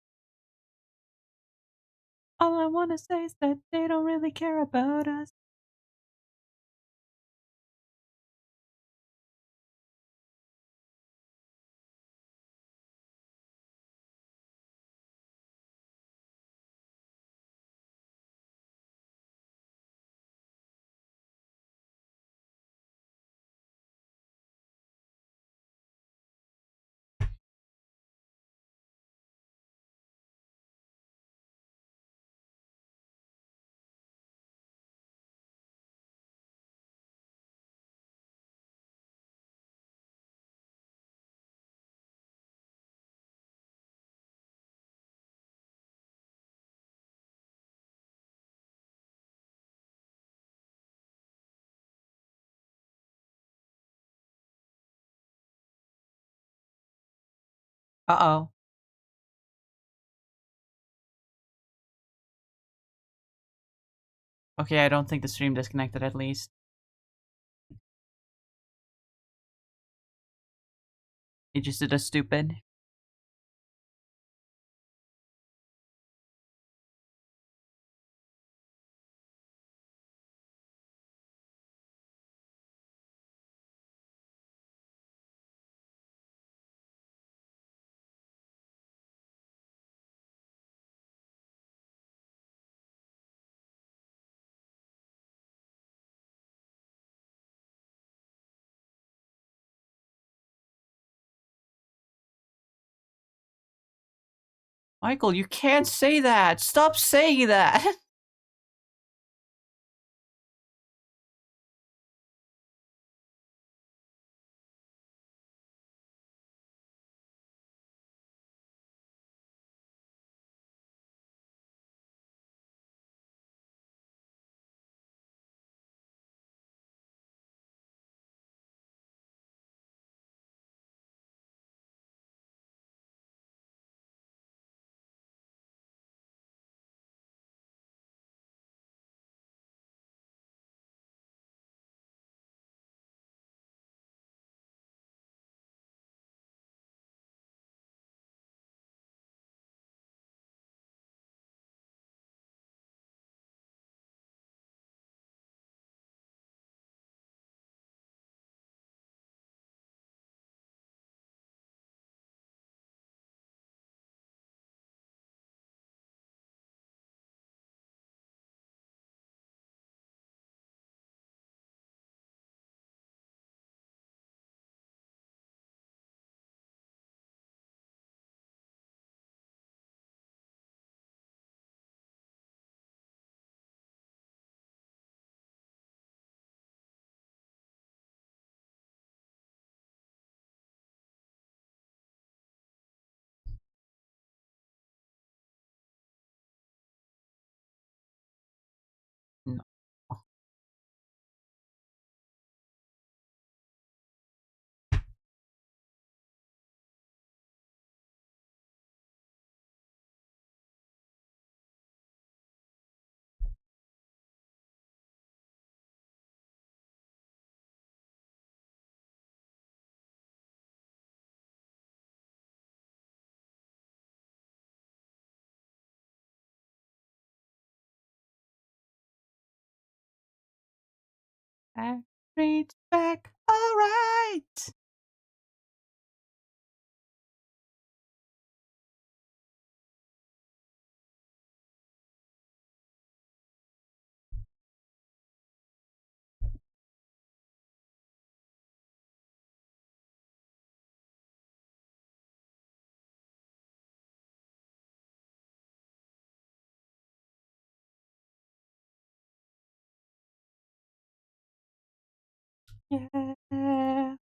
All I wanna say is that they don't really care about us. Uh-oh. Okay, I don't think the stream disconnected at least. It just did a stupid. Michael, you can't say that. Stop saying that. No. Back, reach back alright. Yeah,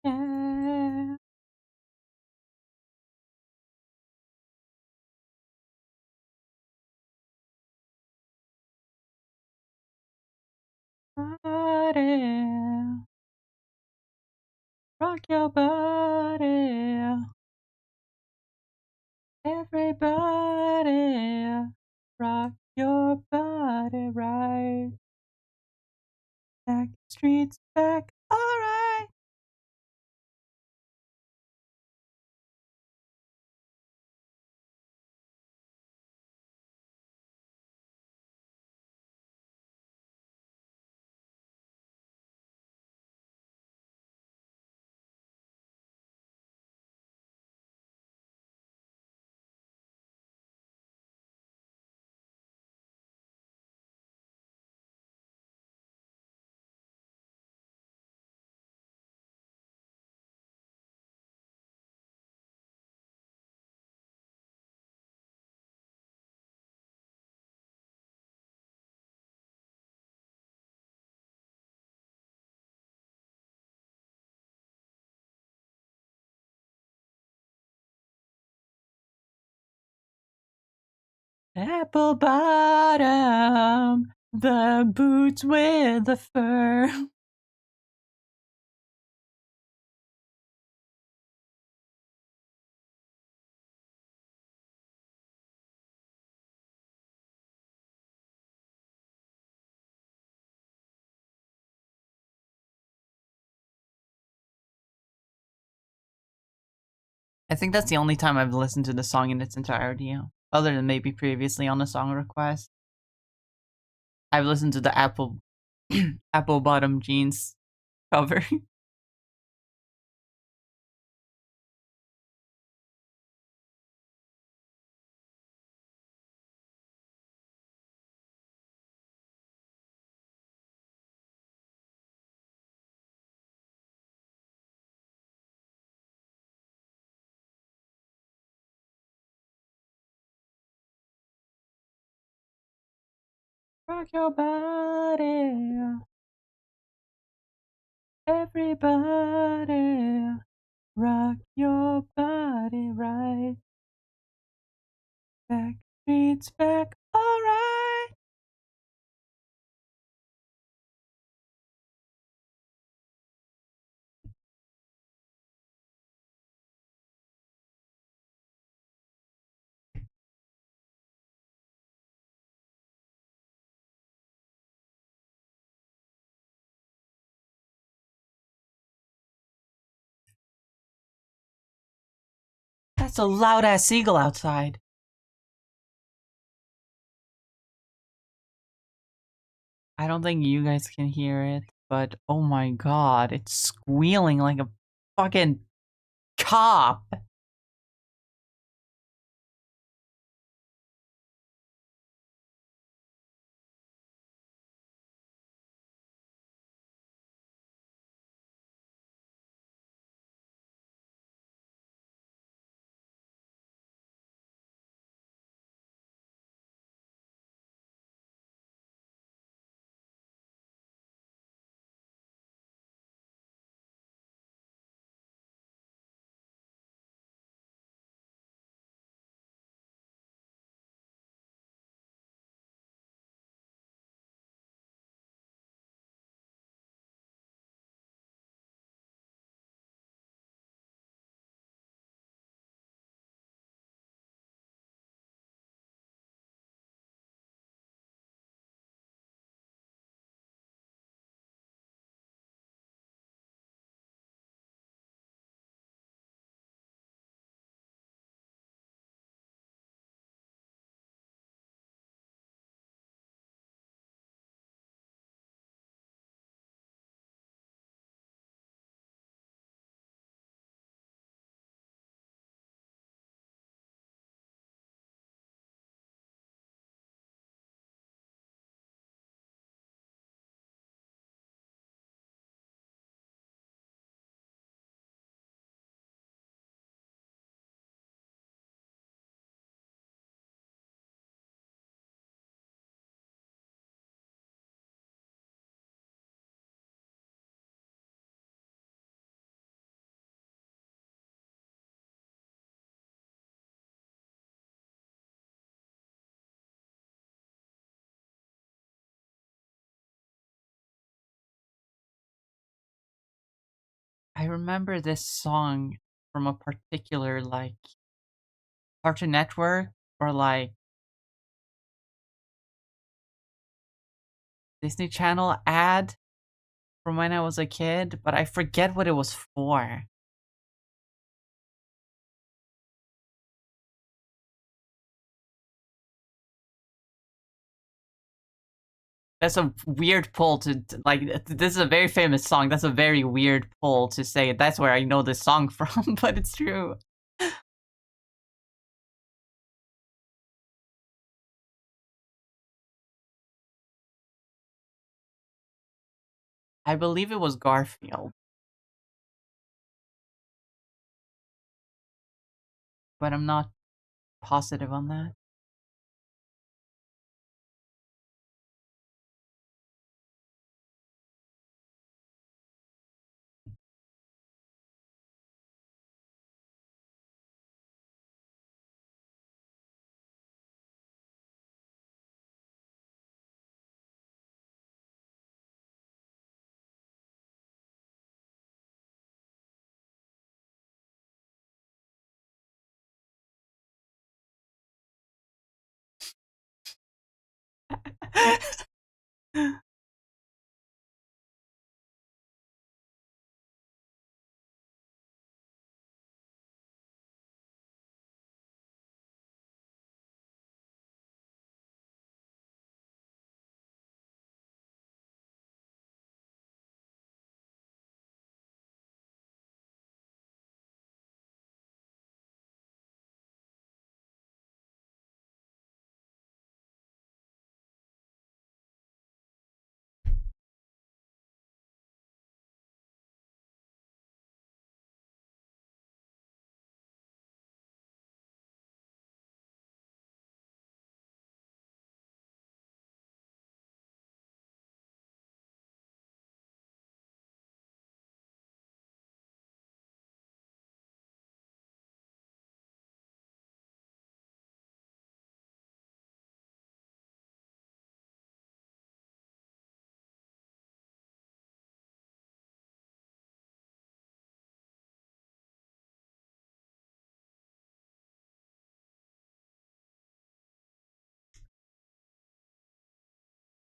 yeah. Body, rock your body. Everybody, rock your body right. Back streets back, alright. Apple bottom, the boots with the fur. I think that's the only time I've listened to the song in its entirety, other than maybe previously on a song request. I've listened to the Apple Bottom Jeans cover. Rock your body, everybody, rock your body right. Back streets back, alright. That's a loud ass seagull outside. I don't think you guys can hear it, but oh my god, it's squealing like a fucking cop. I remember this song from a particular like Cartoon Network or like Disney Channel ad from when I was a kid, but I forget what it was for. That's a weird pull like. This is a very famous song. That's a very weird pull to say. That's where I know this song from, but it's true. I believe it was Garfield, but I'm not positive on that.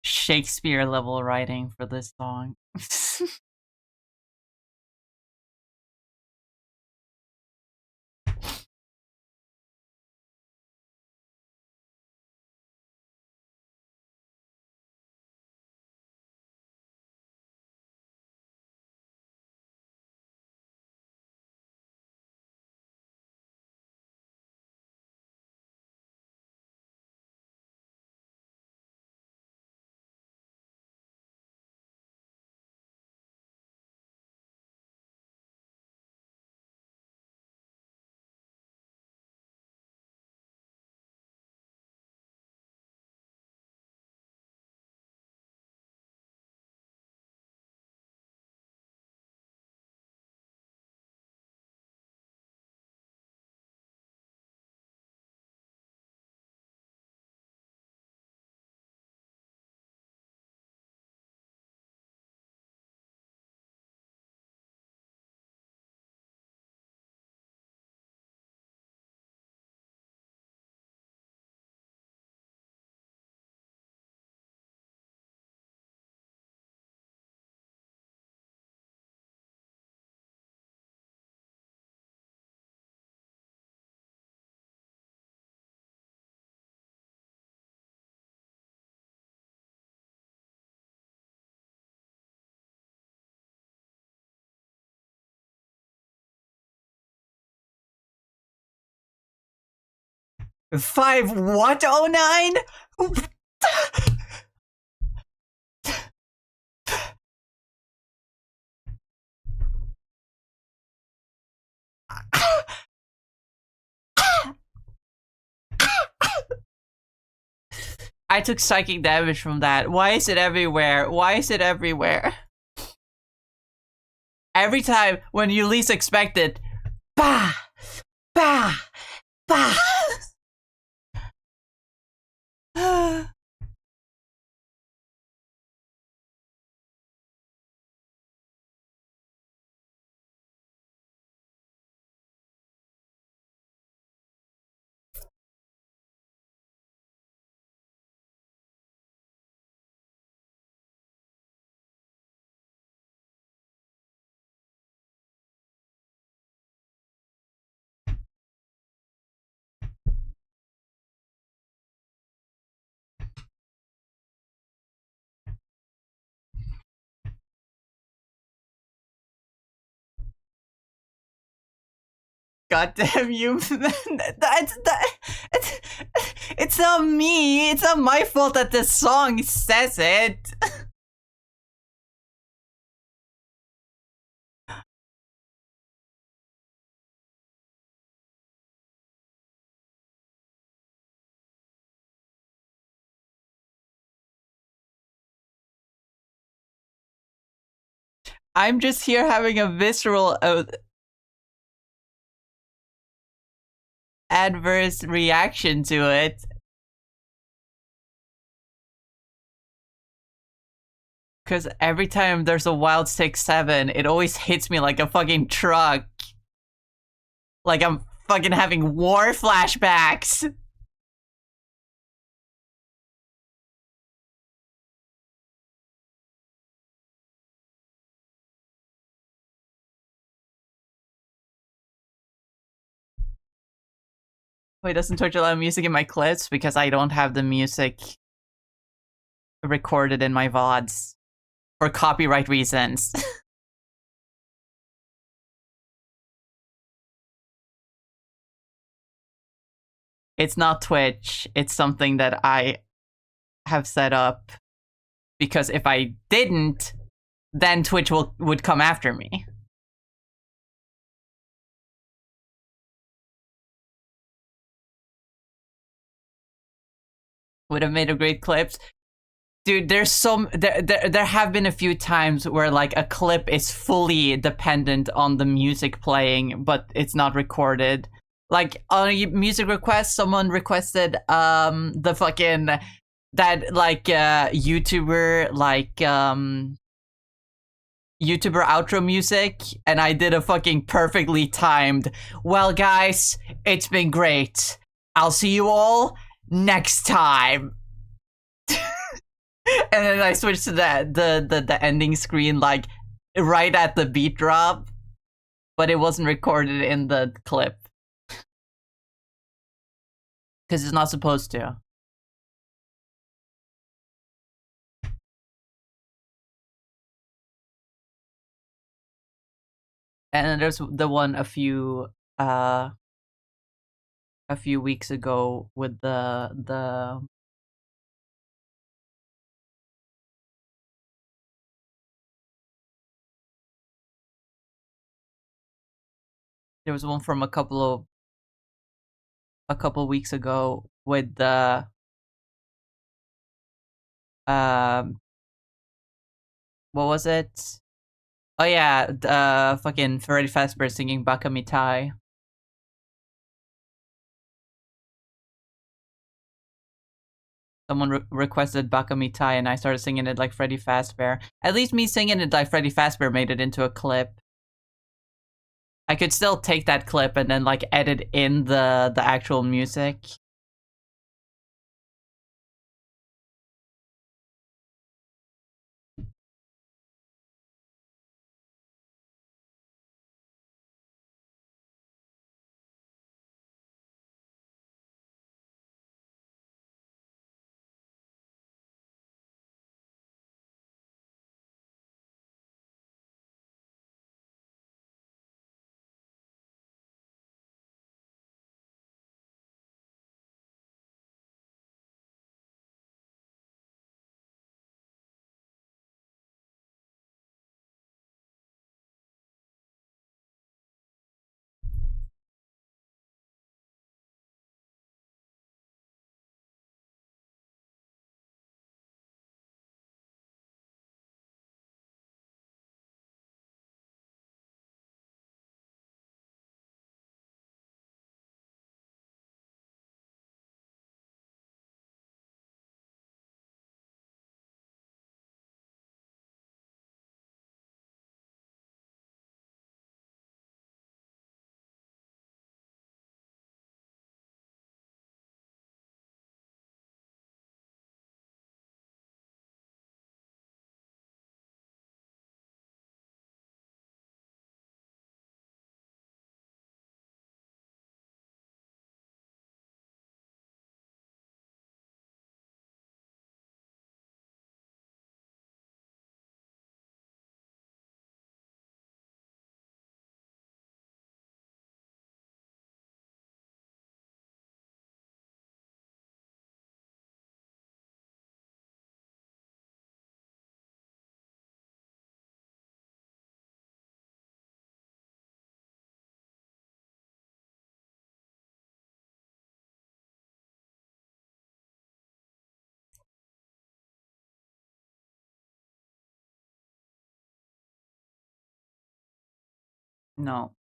Shakespeare level writing for this song. Five what? Oh nine? I took psychic damage from that. Why is it everywhere? Why is it everywhere? Every time when you least expect it, bah, bah, bah. God damn you, man. It's, it's not me. It's not my fault that the song says it. I'm just here having a visceral adverse reaction to it. Because every time there's a wild 6-7, it always hits me like a fucking truck. Like I'm fucking having war flashbacks. Wait, doesn't Twitch allow music in my clips? Because I don't have the music recorded in my VODs. For copyright reasons. It's not Twitch. It's something that I have set up. Because if I didn't, then Twitch would come after me. Would have made a great clips. Dude, there's there have been a few times where like a clip is fully dependent on the music playing, but it's not recorded. Like on a music request, someone requested the fucking that like YouTuber like YouTuber outro music, and I did a fucking perfectly timed. Well, guys, it's been great. I'll see you all next time. And then I switched to the ending screen like right at the beat drop, but it wasn't recorded in the clip because it's not supposed to. And then there's the one a few weeks ago with the there was one from a couple weeks ago with the what was it? Oh yeah, fucking Freddy Fazbear singing Baka Mitai. Someone requested Baka Mitai and I started singing it like Freddy Fazbear. At least me singing it like Freddy Fazbear made it into a clip. I could still take that clip and then like edit in the actual music. No.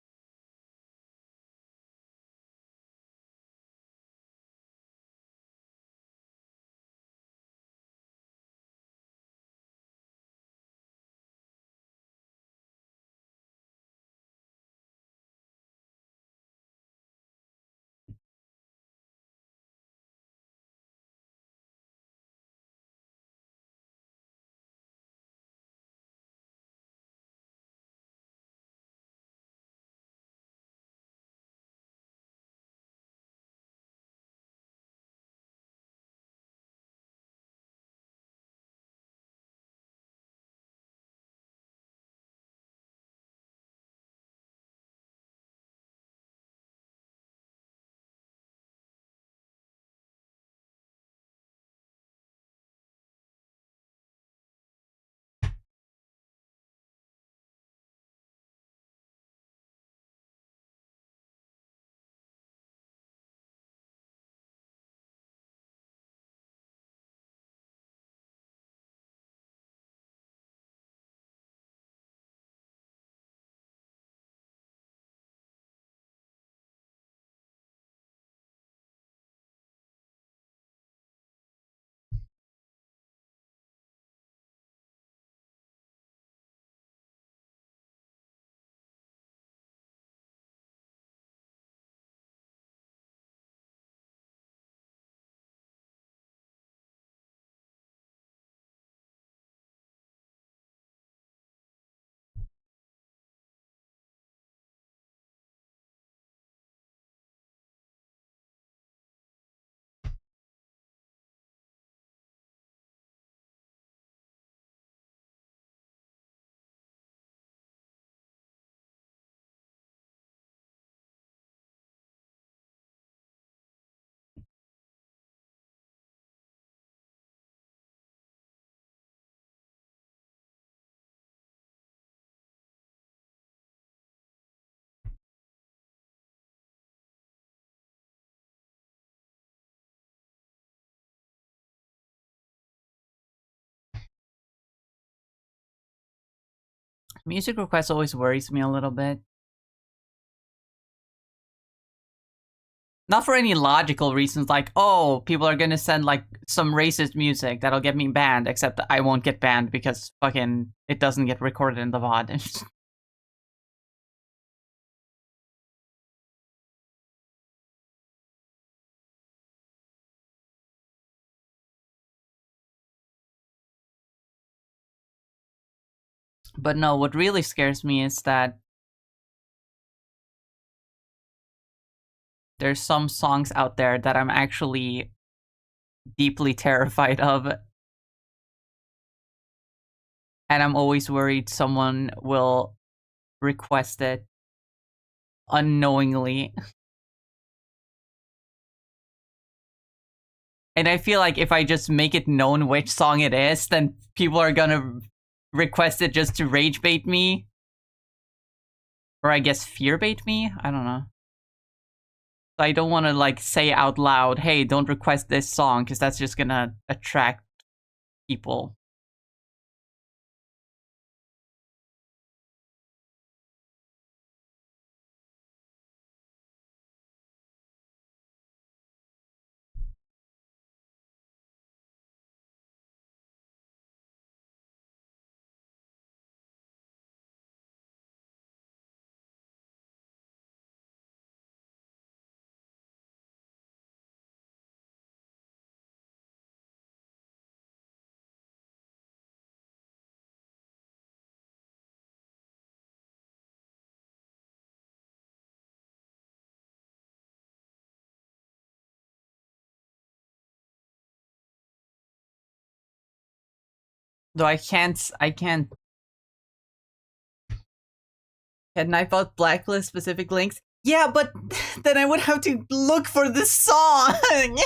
Music requests always worries me a little bit. Not for any logical reasons, like, oh, people are gonna send, like, some racist music that'll get me banned, except I won't get banned because fucking it doesn't get recorded in the VOD. But no, what really scares me is that there's some songs out there that I'm actually deeply terrified of, and I'm always worried someone will request it unknowingly. And I feel like if I just make it known which song it is, then people are gonna request it just to rage bait me. Or I guess fear bait me? I don't know. I don't want to, like, say out loud, hey, don't request this song, because that's just gonna attract people. Though I can't. Can I put blacklist specific links? Yeah, but then I would have to look for the song!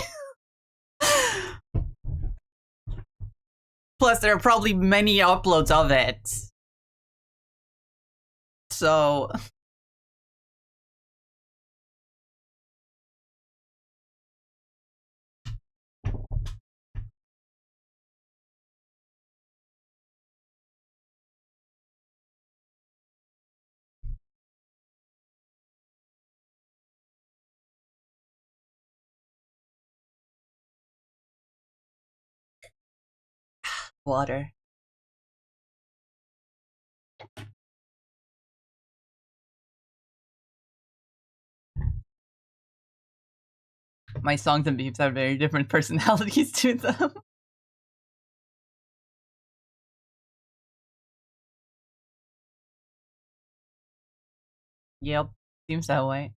Plus, there are probably many uploads of it. So, Water. My songs and beeps have very different personalities to them. Yep, seems that way.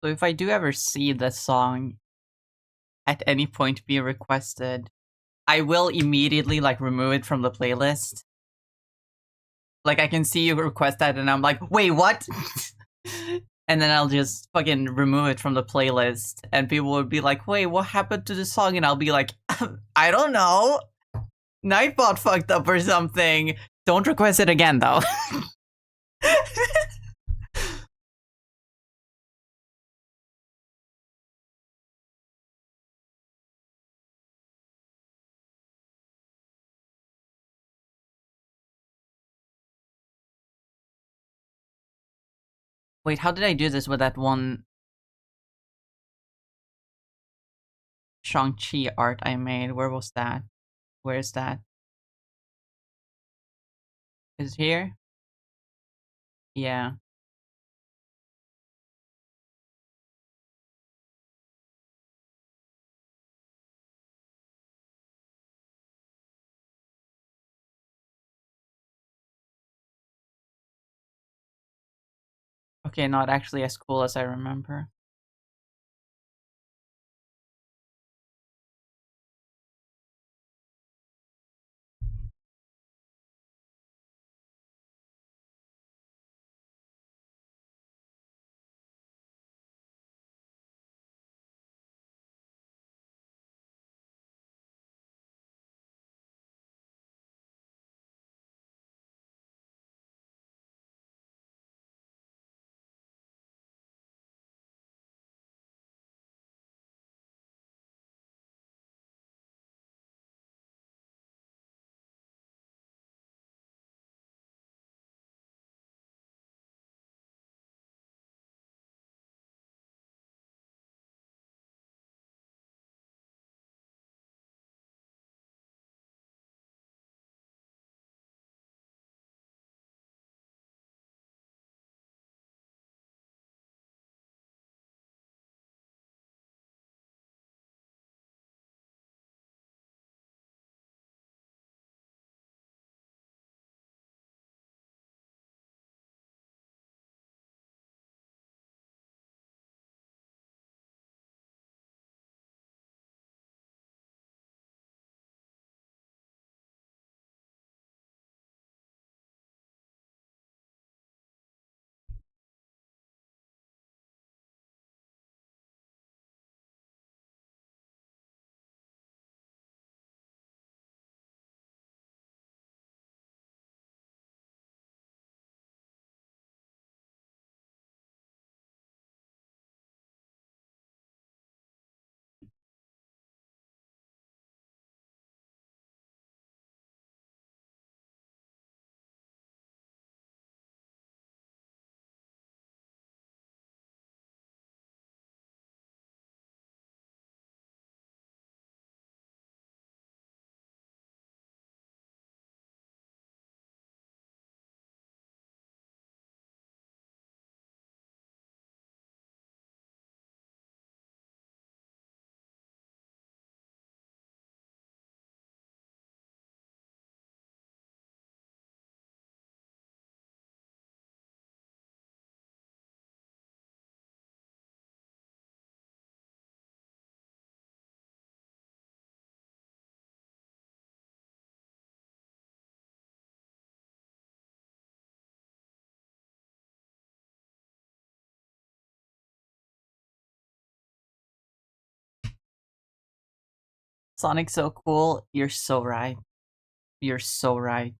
So if I do ever see the song at any point be requested, I will immediately like remove it from the playlist. Like I can see you request that and I'm like, wait, what? And then I'll just fucking remove it from the playlist and people would be like, wait, what happened to the song? And I'll be like, I don't know. Nightbot fucked up or something. Don't request it again though. Wait, how did I do this with that one Shang-Chi art I made? Where was that? Where is that? Is it here? Yeah. Okay, not actually as cool as I remember. Sonic's so cool. You're so right. You're so right.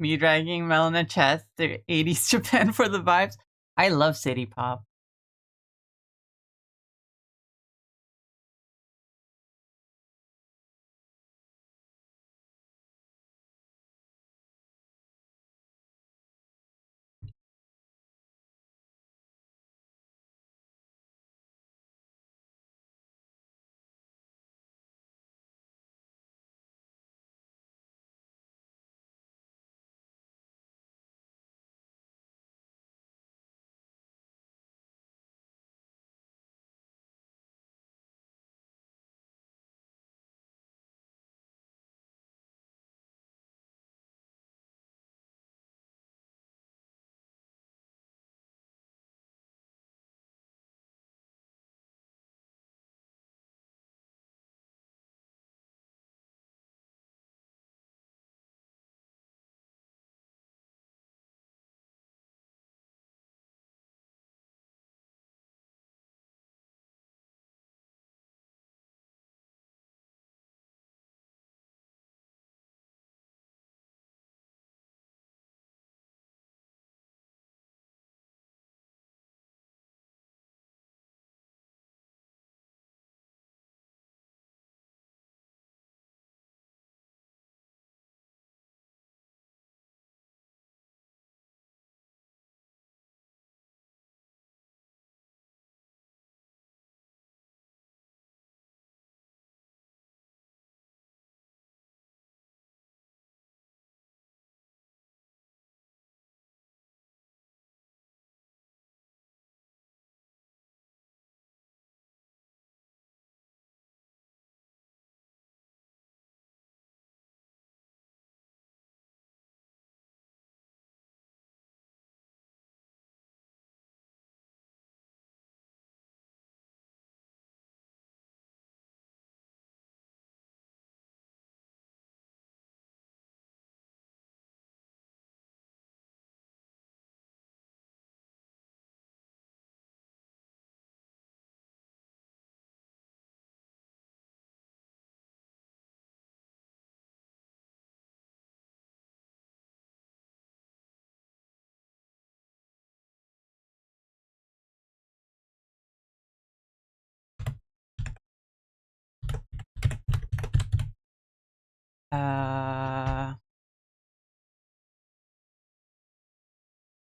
Me dragging Melina chest to 80s Japan for the vibes. I love city pop.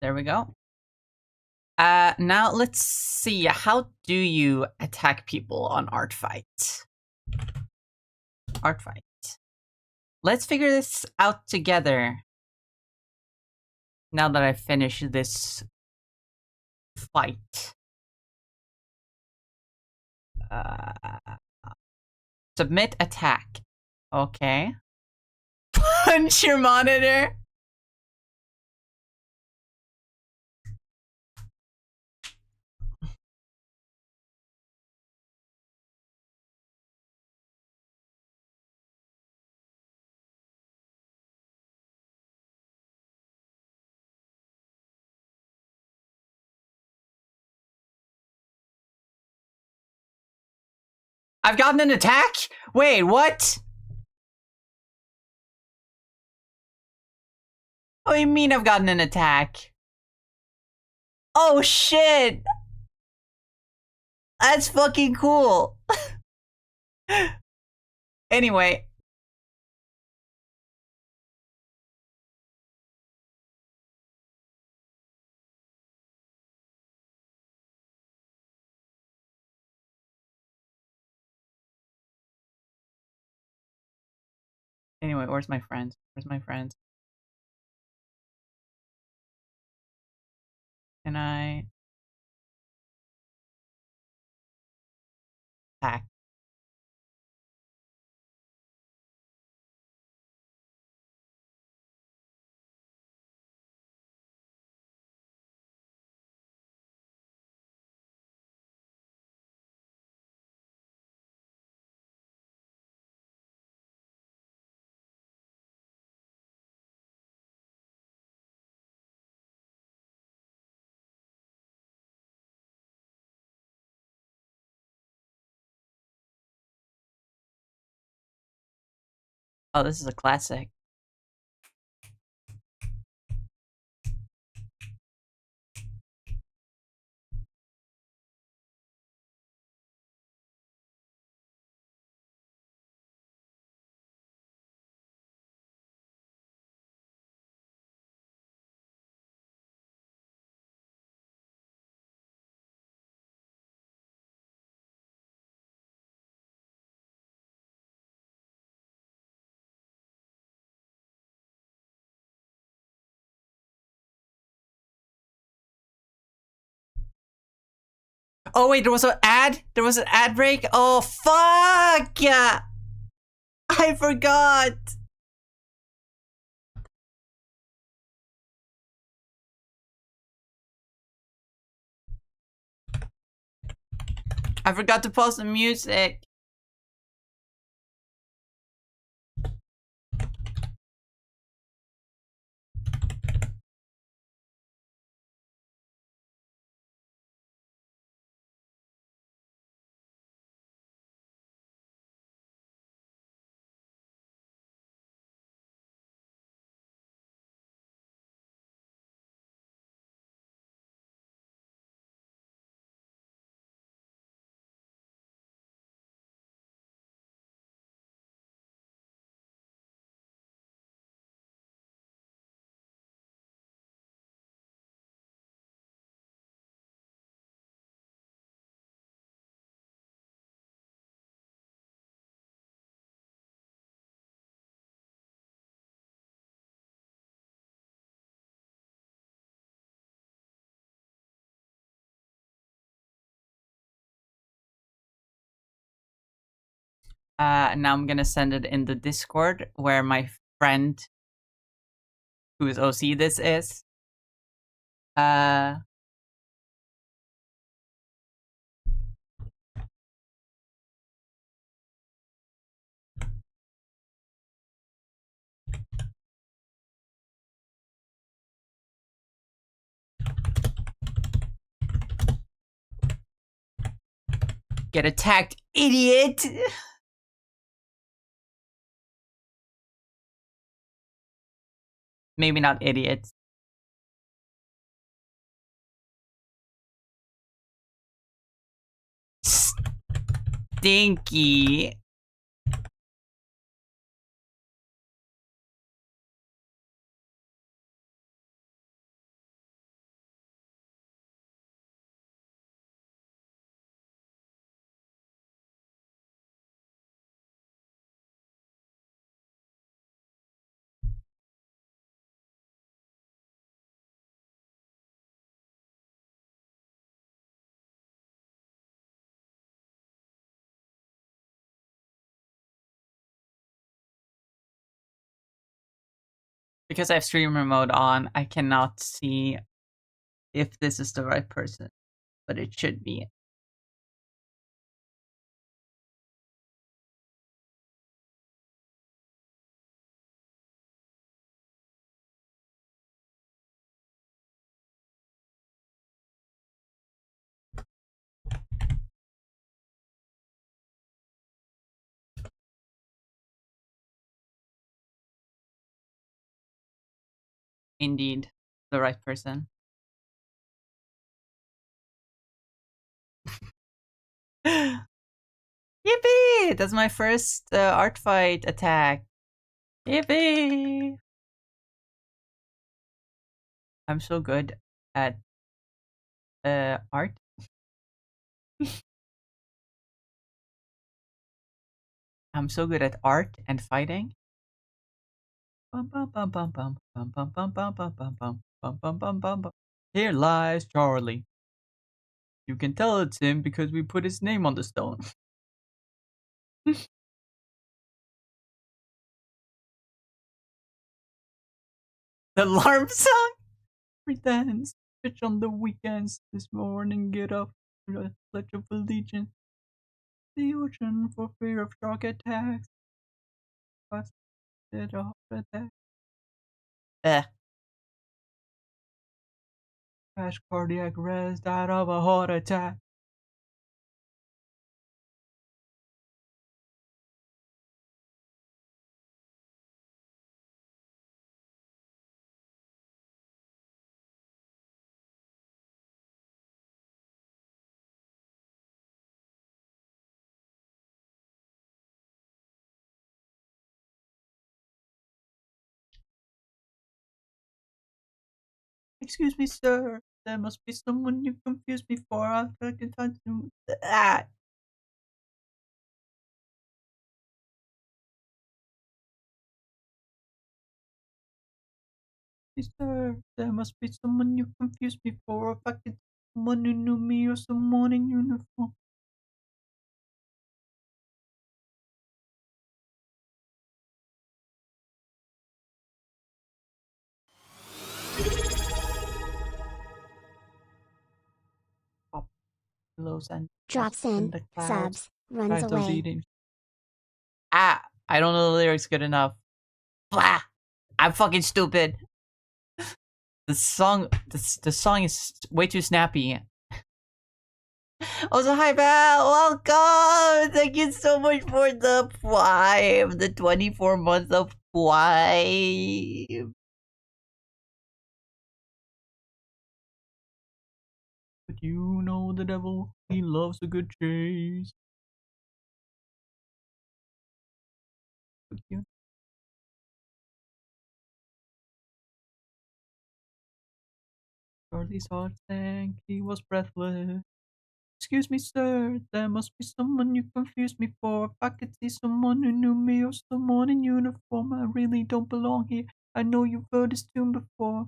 There we go. Now let's see. How do you attack people on Art Fight? Art Fight. Let's figure this out together. Now that I've finished this fight. Submit attack. Okay. Punch your monitor. I've gotten an attack? Wait, what? What do you mean I've gotten an attack? Oh shit! That's fucking cool. Anyway. Anyway, where's my friends? Where's my friends? Can I attack? Oh, this is a classic. Oh wait, there was an ad. There was an ad break. Oh fuck! Yeah, I forgot. I forgot to pause the music. Now I'm gonna send it in the Discord where my friend, whose OC this is, uh, get attacked, idiot. Maybe not idiot. Stinky. Because I have streamer mode on, I cannot see if this is the right person, but it should be. Indeed, the right person. Yippee! That's my first art fight attack. Yippee! I'm so good at art. I'm so good at art and fighting. Bum, bum, bum, bum, bum, bum, bum, bum, bum, bum, bum, bum, bum, bum, bum, bum, bum. Here lies Charlie. You can tell it's him because we put his name on the stone. The alarm song pretends. Bitch on the weekends. This morning, get up. Pledge of allegiance. The ocean for fear of shark attacks. Busted a heart attack. Crash cardiac arrest. Died of a heart attack. Excuse me, sir. There must be someone you confused me for. I can find you. Ah. Sir, there must be someone you confused me for. If I could someone who knew me or someone in uniform. Pop pillows and Drops in in, the clouds. subs, runs Titles away. eating. Ah, I don't know the lyrics good enough. Blah! I'm fucking stupid. The song is way too snappy. Also, hi Val, welcome! Thank you so much for the 24 months of Prime. But you know the devil, he loves a good chase. But you Charlie's heart sank, he was breathless. Excuse me, sir, there must be someone you confused me for. If I could see someone who knew me or someone in uniform, I really don't belong here. I know you've heard this tune before.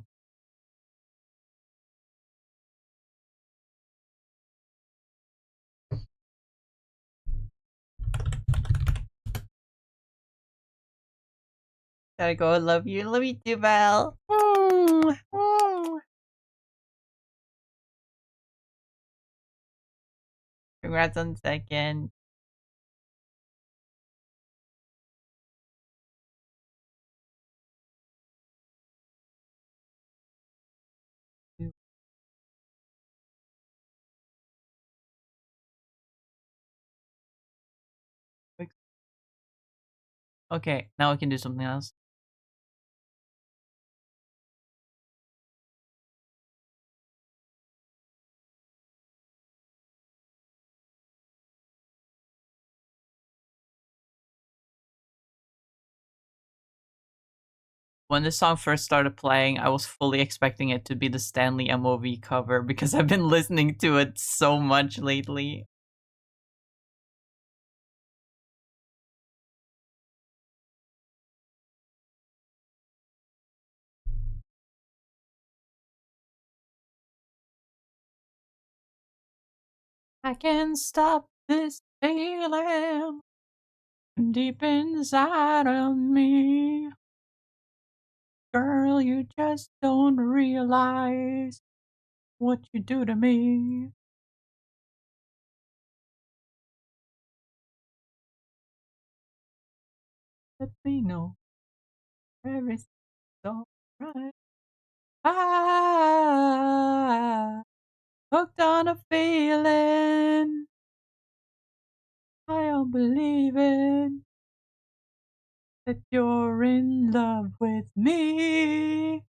Gotta go, I love you. Love you too, Val. Congrats on second. Okay, now we can do something else. When this song first started playing, I was fully expecting it to be the Stanley MOV cover because I've been listening to it so much lately. I can't stop this feeling deep inside of me. Girl, you just don't realize what you do to me. Let me know everything's alright. Ah, hooked on a feeling I don't believe in that you're in love with me.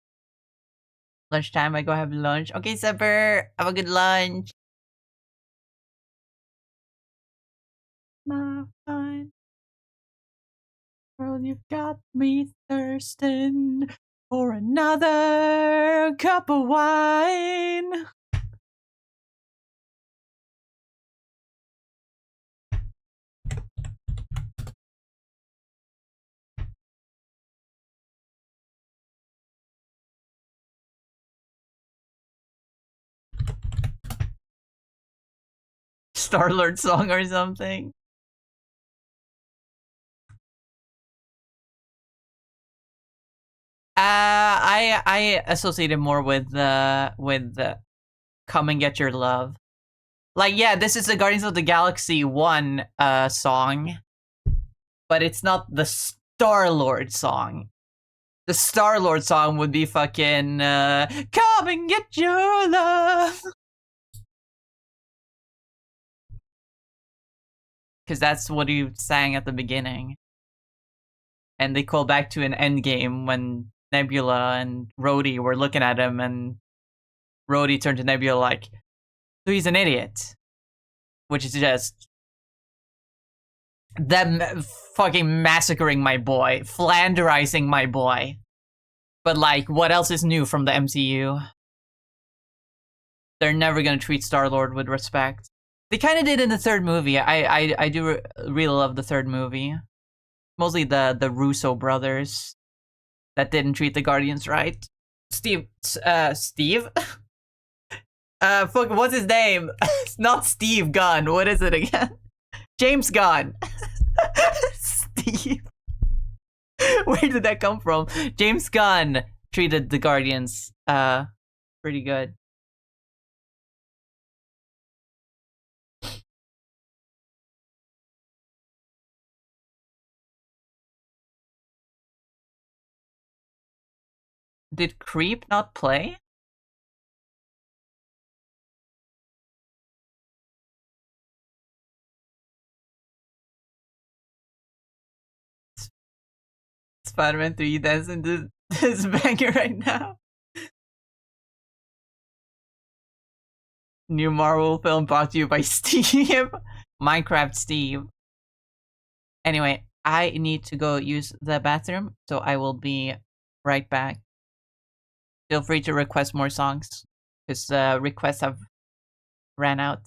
Lunchtime, I go have lunch. Okay, supper. Have a good lunch. My fine girl, you've got me thirsting for another cup of wine. Star-Lord song or something. I associate it more with the "Come and Get Your Love." Like, yeah, this is the Guardians of the Galaxy 1 song, but it's not the Star-Lord song. The Star-Lord song would be fucking "Come and Get Your Love." Because that's what he sang at the beginning. And they call back to an Endgame when Nebula and Rhodey were looking at him, and Rhodey turned to Nebula like, so he's an idiot. Which is just them fucking massacring my boy, flanderizing my boy. But like, what else is new from the MCU? They're never gonna treat Star-Lord with respect. They kind of did in the third movie. I do really love the third movie. Mostly the Russo brothers that didn't treat the Guardians right. Steve? Fuck, what's his name? It's not Steve Gunn. What is it again? James Gunn. Steve. Where did that come from? James Gunn treated the Guardians pretty good. Did Creep not play? Spider-Man 3 dancing this banger right now. New Marvel film brought to you by Steve. Minecraft Steve. Anyway, I need to go use the bathroom, so I will be right back. Feel free to request more songs, because requests have ran out.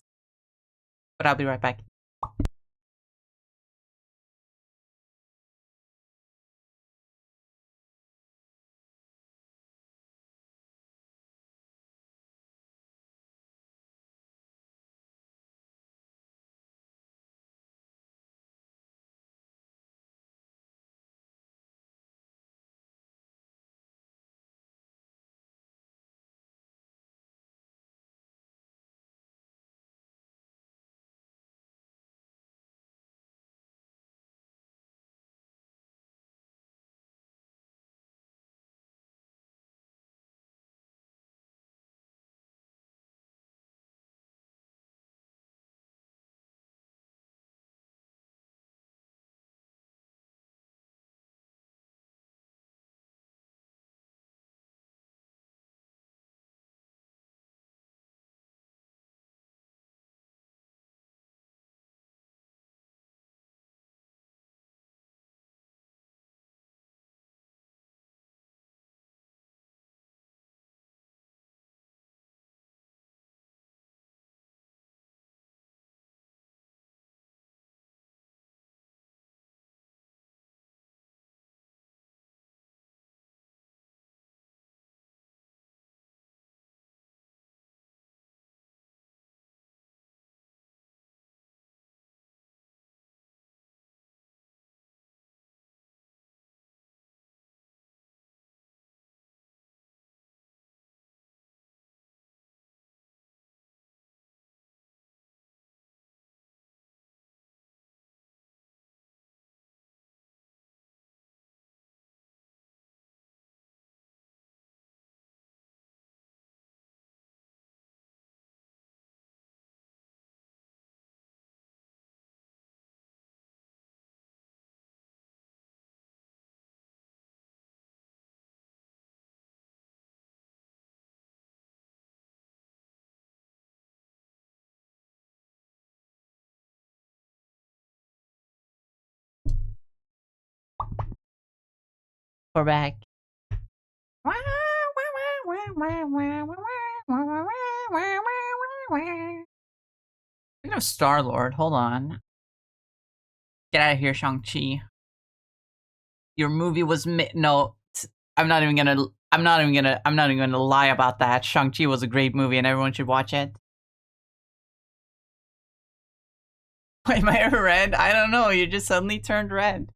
But I'll be right back. We're back. Speaking of Star-Lord, hold on. Get out of here, Shang-Chi. Your movie was no. I'm not even gonna lie about that. Shang-Chi was a great movie and everyone should watch it. Wait, am I red? I don't know. You just suddenly turned red.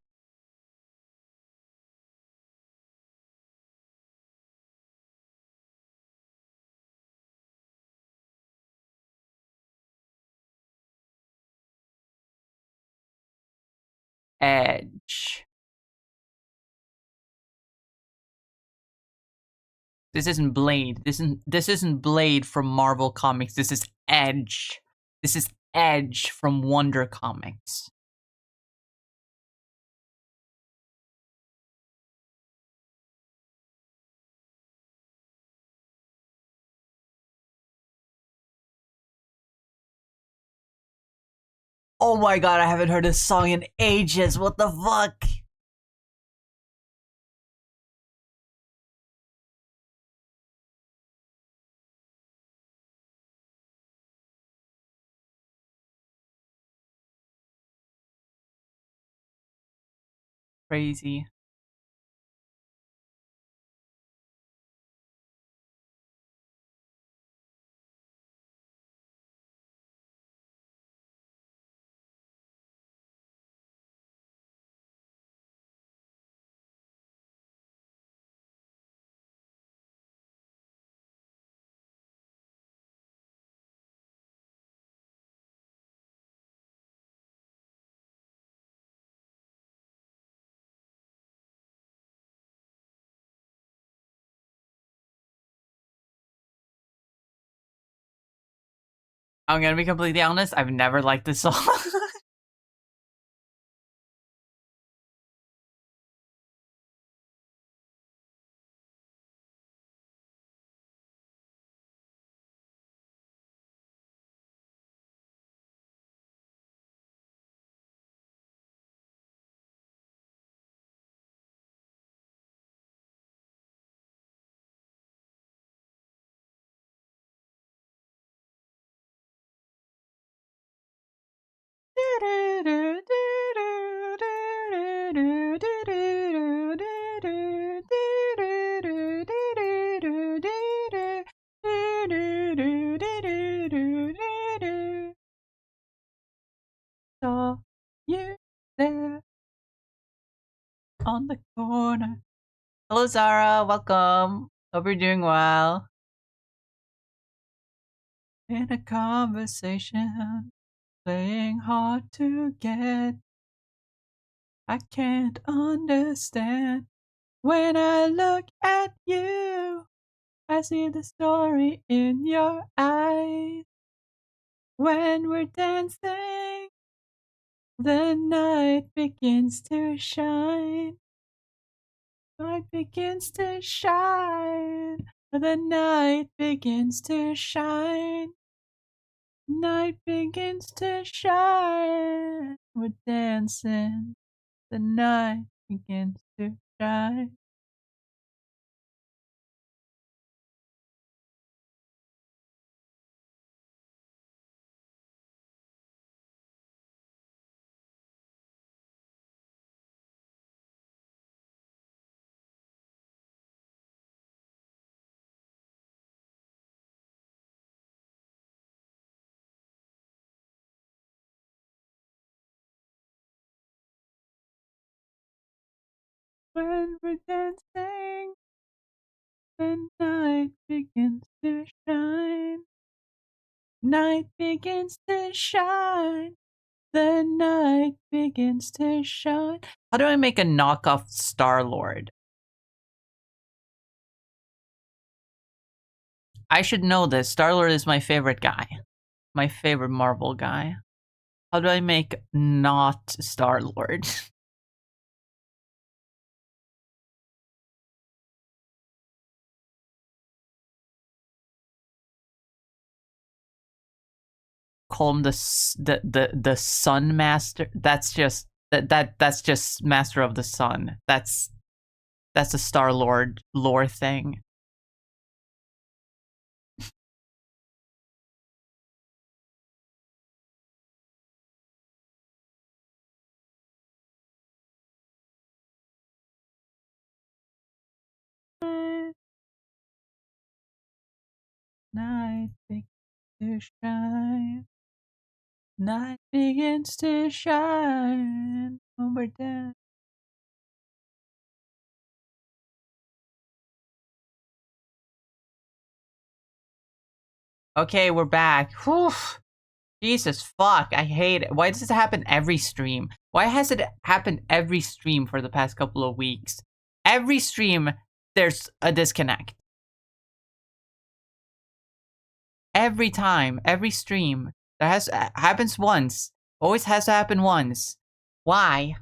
Edge. This isn't Blade. This isn't Blade from Marvel Comics. This is Edge. This is Edge from Wonder Comics. Oh my god, I haven't heard this song in ages. What the fuck? Crazy. I'm gonna be completely honest, I've never liked this song. Saw you there on the corner. Hello, Zara. Welcome. Hope you're doing well. In a conversation, playing hard to get. I can't understand. When I look at you, I see the story in your eyes. When we're dancing, the night begins to shine. Night begins to shine. The night begins to shine. Night begins to shine. We're dancing. The night begins to shine. When we're dancing, the night begins to shine. Night begins to shine. The night begins to shine. How do I make a knockoff Star-Lord? I should know this. Star-Lord is my favorite guy. My favorite Marvel guy. How do I make not Star-Lord? Call him the Sun Master. That's just that's just Master of the Sun. That's a Star-Lord lore thing. Night begins to shine. Night begins to shine. When we're dead. Okay, we're back. Whew. Jesus fuck, I hate it. Why does this happen every stream? Why has it happened every stream for the past couple of weeks? Every stream, there's a disconnect. Every time, every stream. That happens once. Always has to happen once. Why?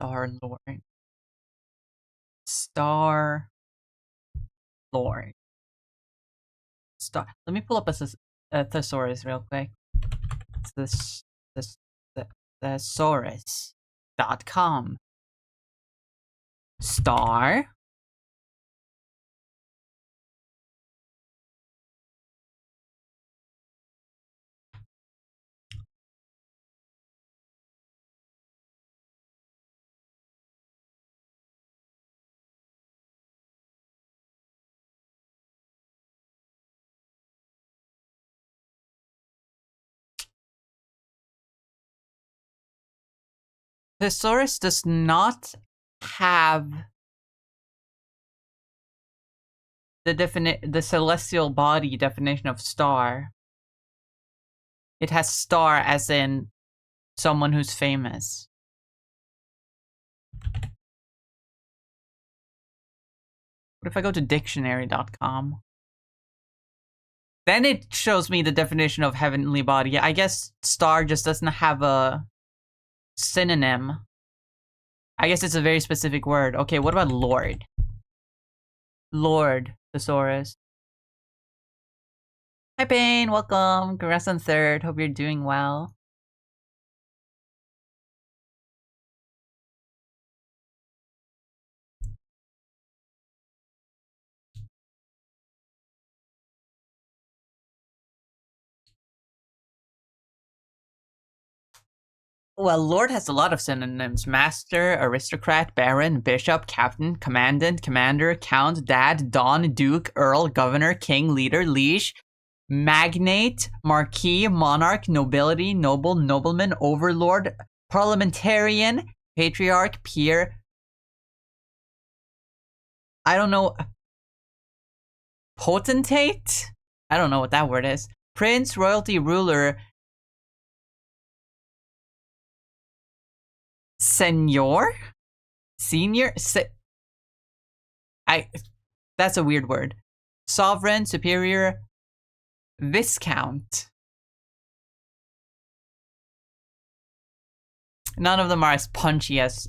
Star Lord. Star Lord. Star. Let me pull up a thesaurus real quick. It's this the thesaurus.com. Star. Thesaurus does not have the celestial body definition of star. It has star as in someone who's famous. What if I go to dictionary.com? Then it shows me the definition of heavenly body. I guess star just doesn't have a synonym. I guess it's a very specific word. Okay, what about Lord? Lord, thesaurus. Hi, Payne. Welcome. Congrats on third. Hope you're doing well. Well, Lord has a lot of synonyms. Master, aristocrat, baron, bishop, captain, commandant, commander, count, dad, don, duke, earl, governor, king, leader, liege, magnate, marquis, monarch, nobility, noble, nobleman, overlord, parliamentarian, patriarch, peer. I don't know. Potentate? I don't know what that word is. Prince, royalty, ruler, senor? Senior? That's a weird word. Sovereign, superior, viscount. None of them are as punchy as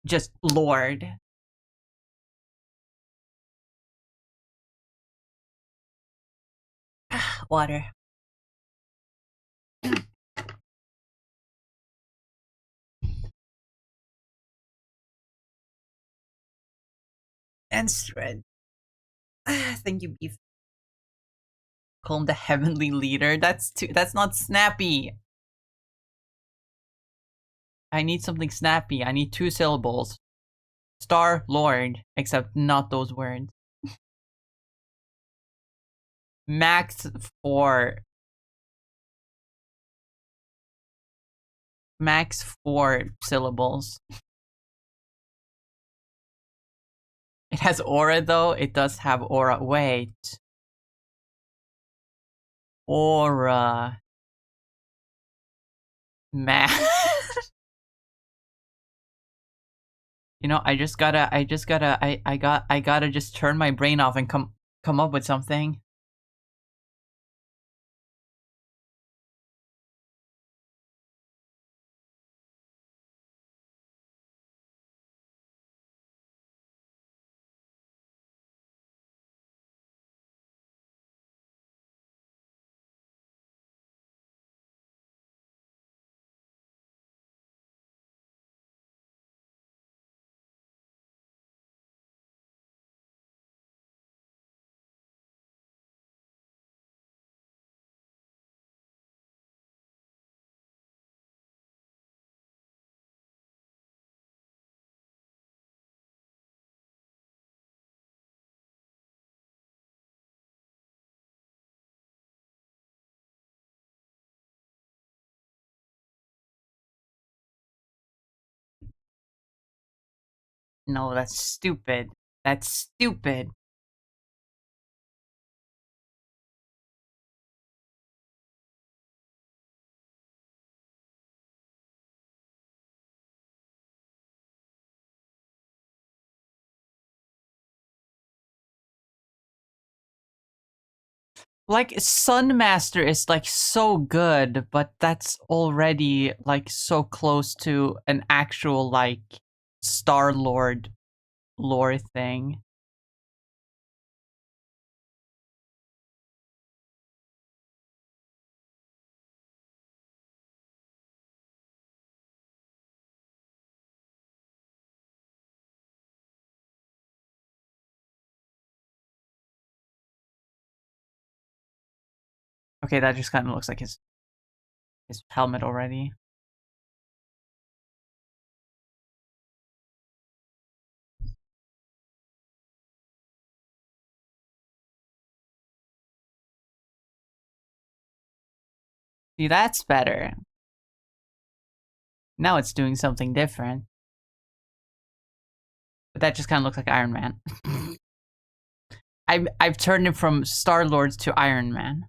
just Lord. Water. And thread. Thank you, beef. Call him the heavenly leader. That's not snappy. I need something snappy. I need 2 syllables. Star Lord, except not those words. Max 4 syllables. It has aura though. It does have aura. Wait. Aura. Max. You know, I gotta just turn my brain off and come up with something. No, that's stupid. That's stupid. Like, Sunmaster is, like, so good, but that's already, like, so close to an actual, like, Star-Lord lore thing. Okay, that just kind of looks like his helmet already. See, that's better. Now it's doing something different. But that just kind of looks like Iron Man. I've turned him from Star-Lord to Iron Man.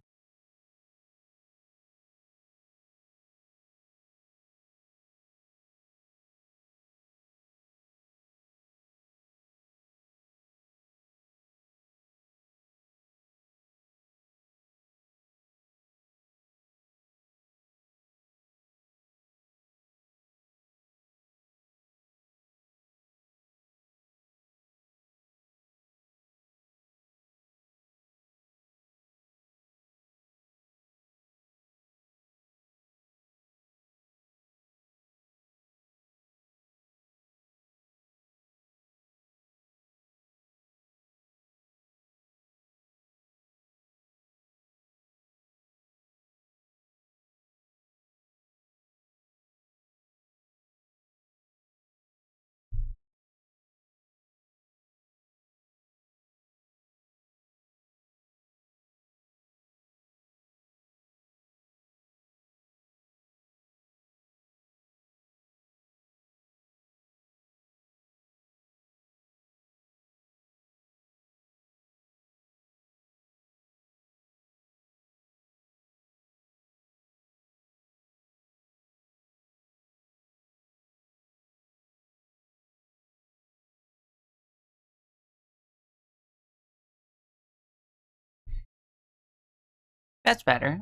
That's better.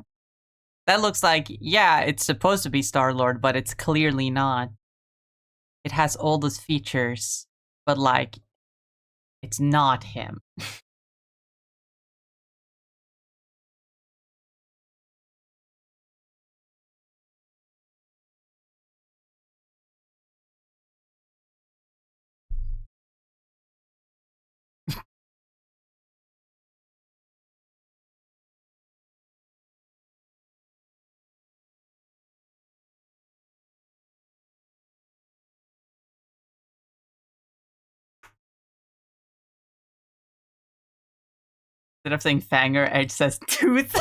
That looks like, yeah, it's supposed to be Star-Lord, but it's clearly not. It has all those features, but, like, it's not him. Instead of saying Fanger, Edge says Tooth.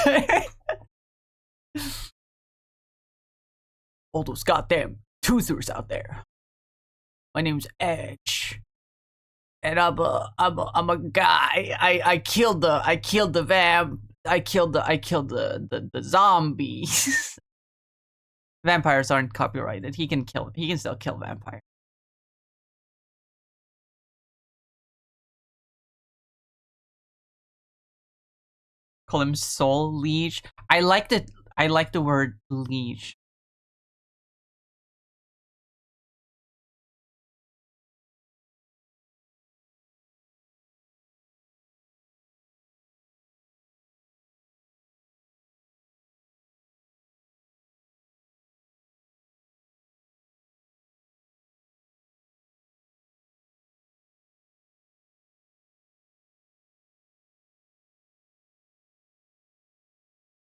All those goddamn toothers out there. My name's Edge. And I'm a guy. I killed the vamp. I killed the zombies. Vampires aren't copyrighted. He can still kill vampires. Call him Soul Leech. I like the word leech.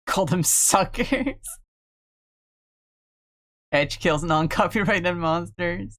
Call them suckers. Edge kills non-copyrighted monsters.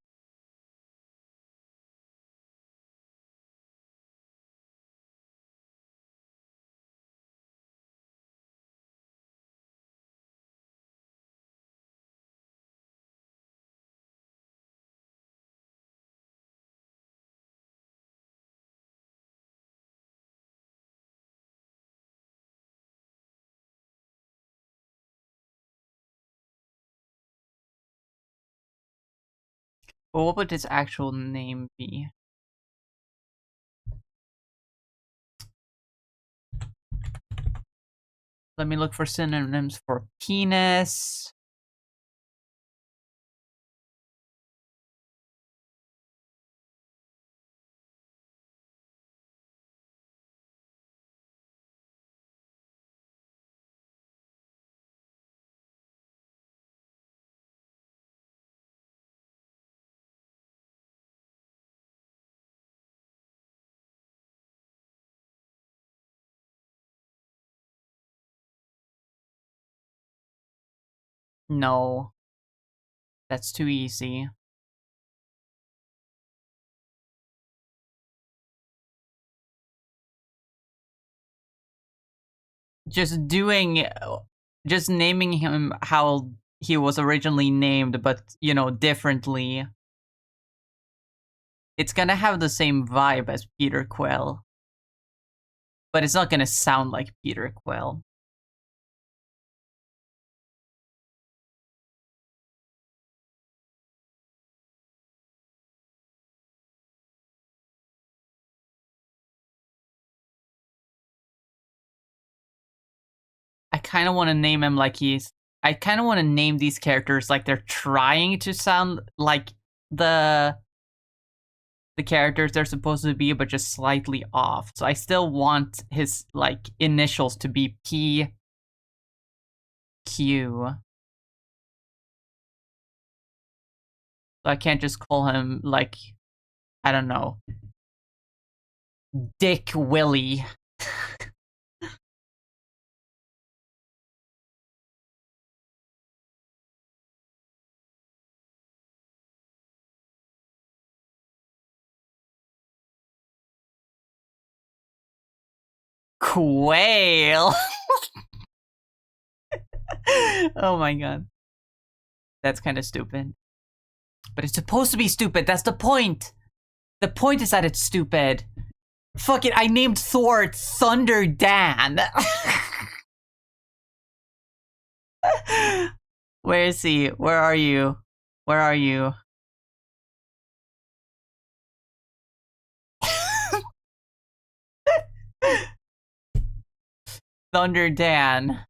But what would his actual name be? Let me look for synonyms for penis. No, that's too easy. Just doing, just naming him how he was originally named, but, you know, differently. It's gonna have the same vibe as Peter Quill, but it's not gonna sound like Peter Quill. I kind of want to name him like he's. I kind of want to name these characters like they're trying to sound like the the characters they're supposed to be, but just slightly off. So I still want his like initials to be P Q. So I can't just call him like, I don't know, Dick Willie. Quail. Oh my god. That's kind of stupid. But it's supposed to be stupid. That's the point. The point is that it's stupid. Fuck it, I named Thor Thunder Dan. Where is he? Where are you? Where are you? Thunder Dan.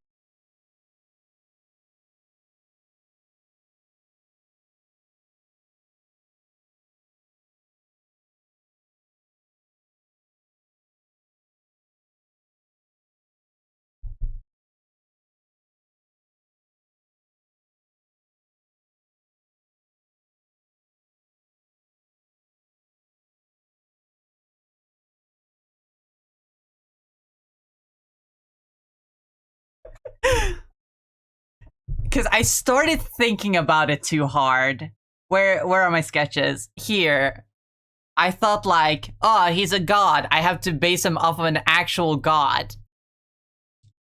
Because I started thinking about it too hard. Where are my sketches? Here. I thought like, oh, he's a god. I have to base him off of an actual god.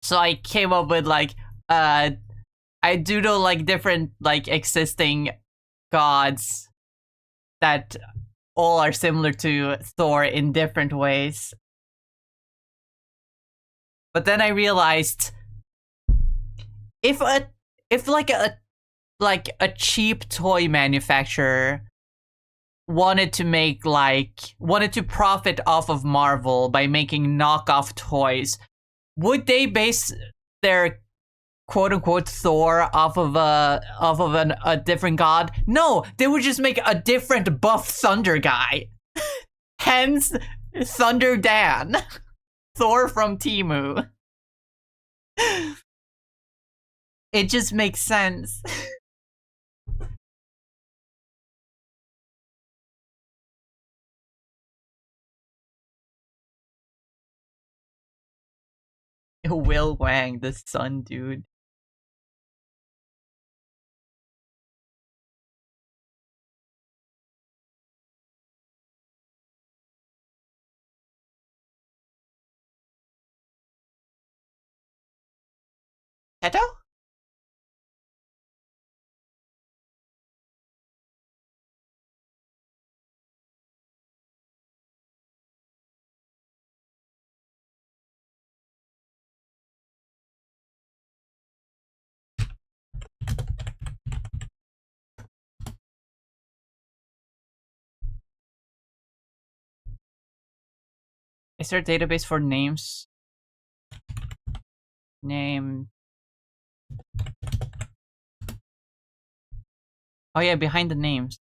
So I came up with like, I do know like different like existing gods that all are similar to Thor in different ways. But then I realized if like a cheap toy manufacturer wanted to profit off of Marvel by making knockoff toys, would they base their quote unquote Thor off of a different god? No, they would just make a different buff Thunder guy. Hence Thunder Dan. Thor from Temu. It just makes sense. Will Wang, the sun dude. Keto? Is there a database for names? Name. Oh yeah, behind the names.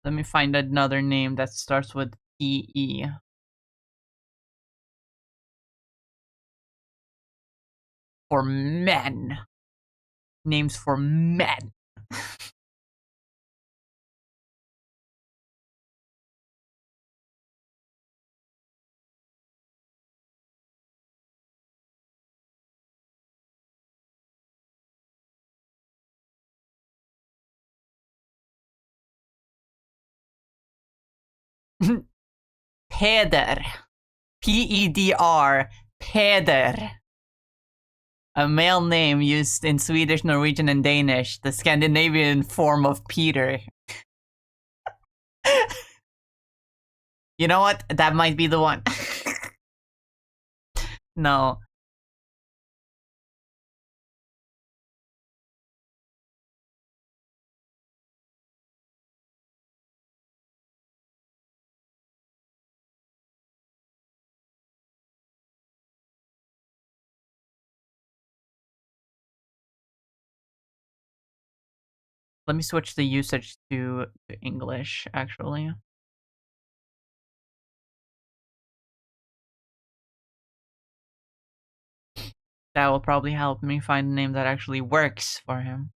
Let me find another name that starts with E. For men. Names for men. Peder. Peder. Peder. A male name used in Swedish, Norwegian, and Danish, the Scandinavian form of Peter. You know what? That might be the one. No. Let me switch the usage to English, actually. That will probably help me find a name that actually works for him.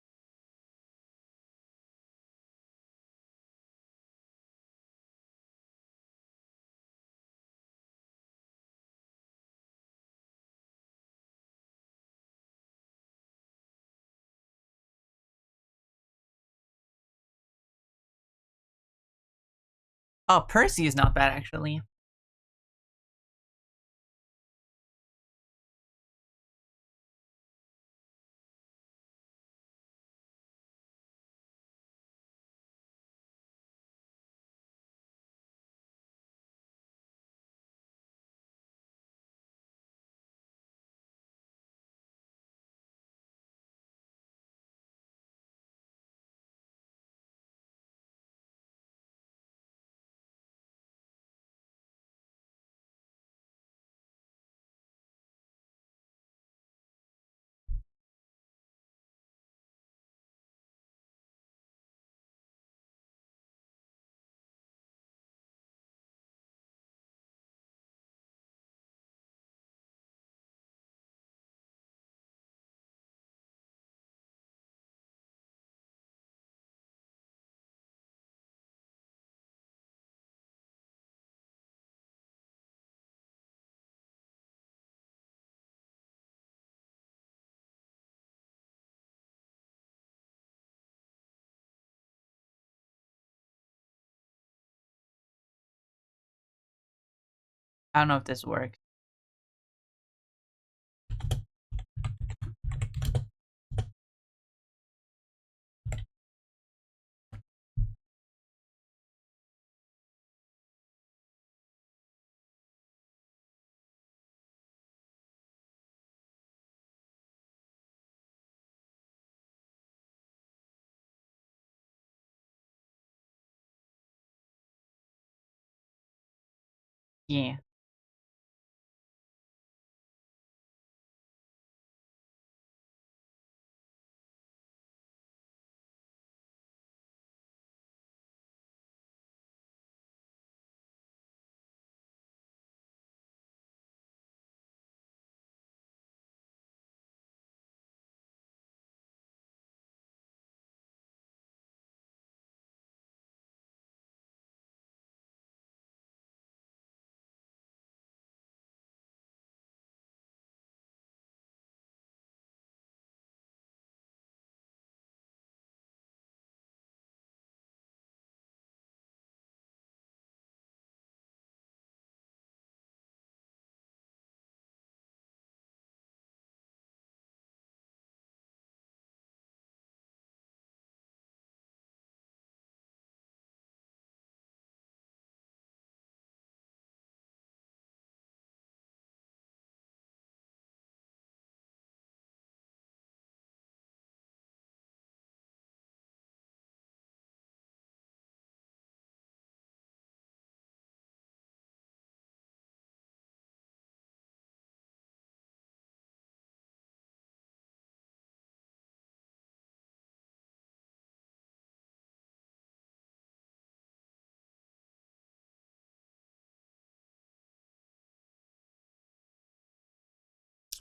Oh, Percy is not bad, actually. I don't know if this works. Yeah.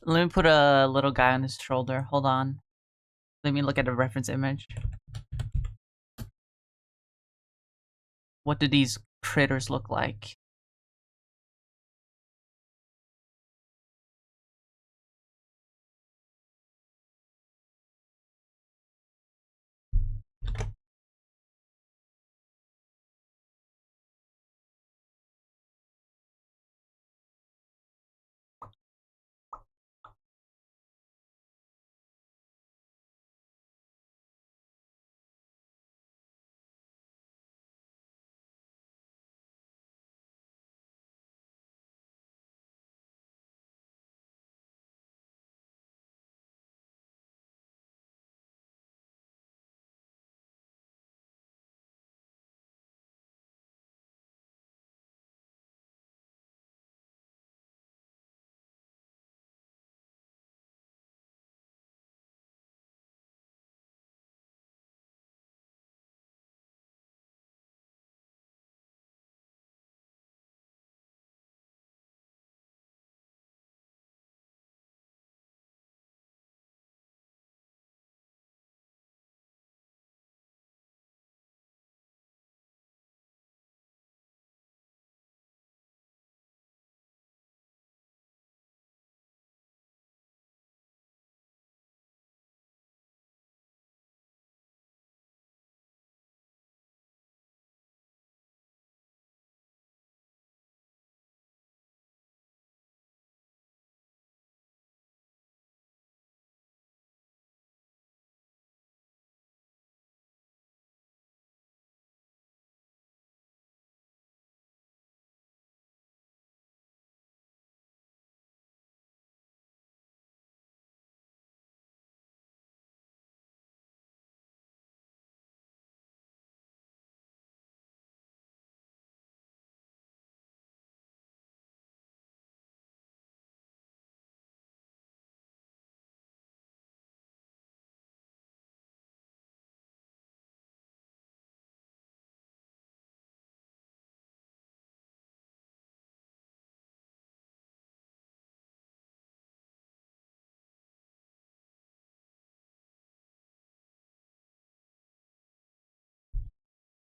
Let me put a little guy on his shoulder. Hold on. Let me look at a reference image. What do these critters look like?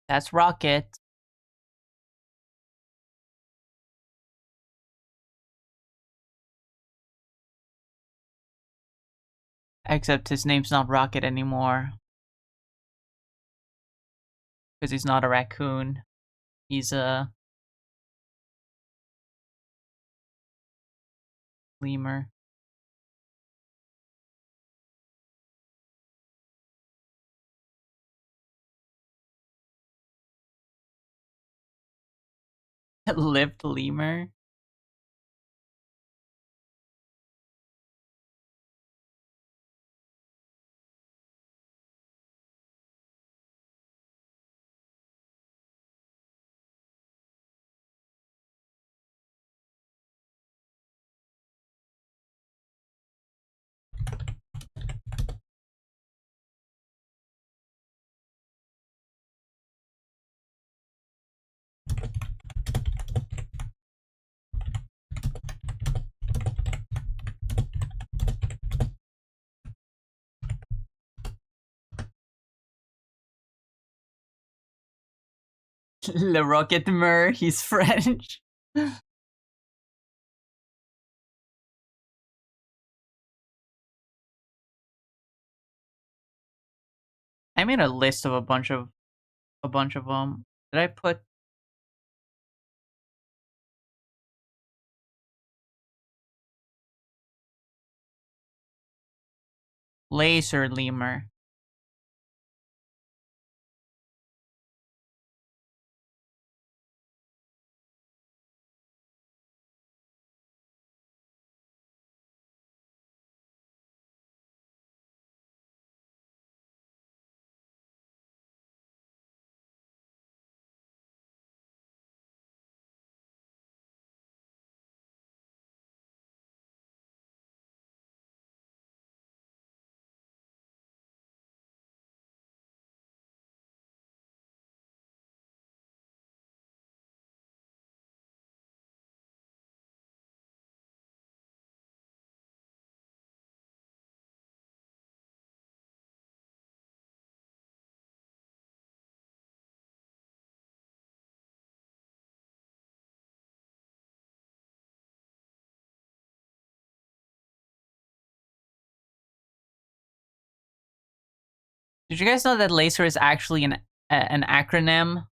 That's Rocket. Except his name's not Rocket anymore. Because he's not a raccoon. He's a lemur. Lipped lemur? Le Rocket Mer, he's French. I made a list of a bunch of them. Did I put laser lemur? Did you guys know that laser is actually an acronym?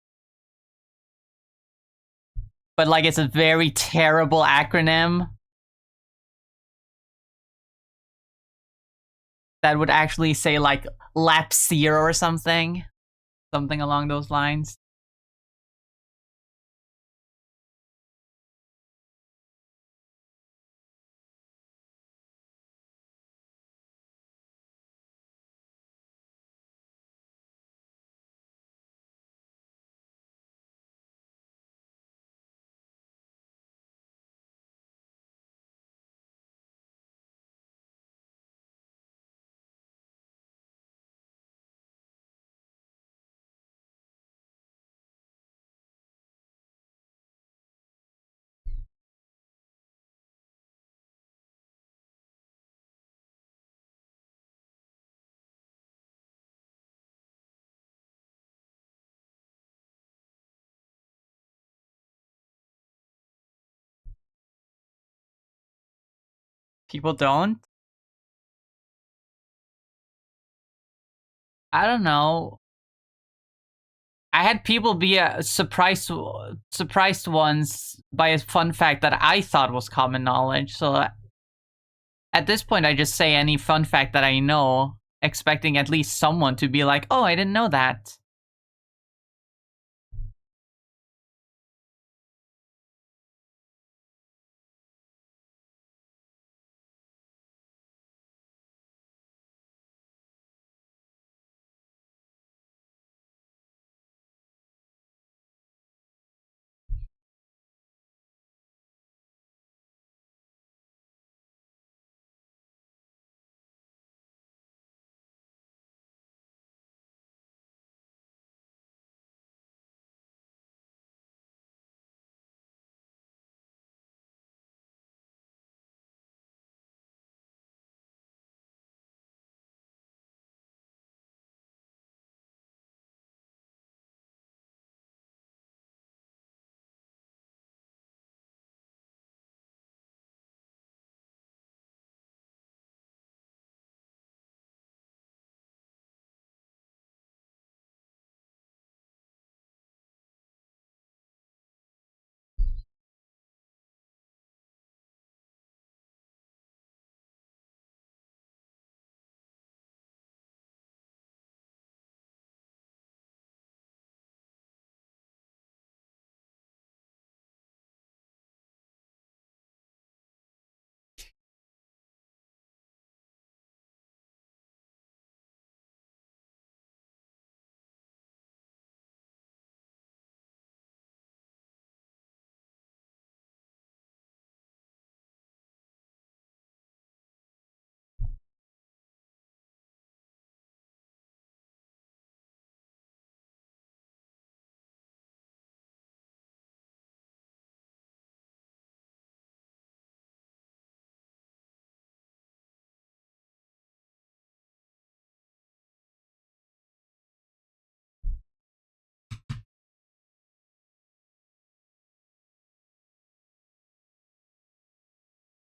But like it's a very terrible acronym that would actually say like Lapseer or something. Something along those lines. People don't. I don't know. I had people be surprised once by a fun fact that I thought was common knowledge. So at this point, I just say any fun fact that I know, expecting at least someone to be like, "Oh, I didn't know that."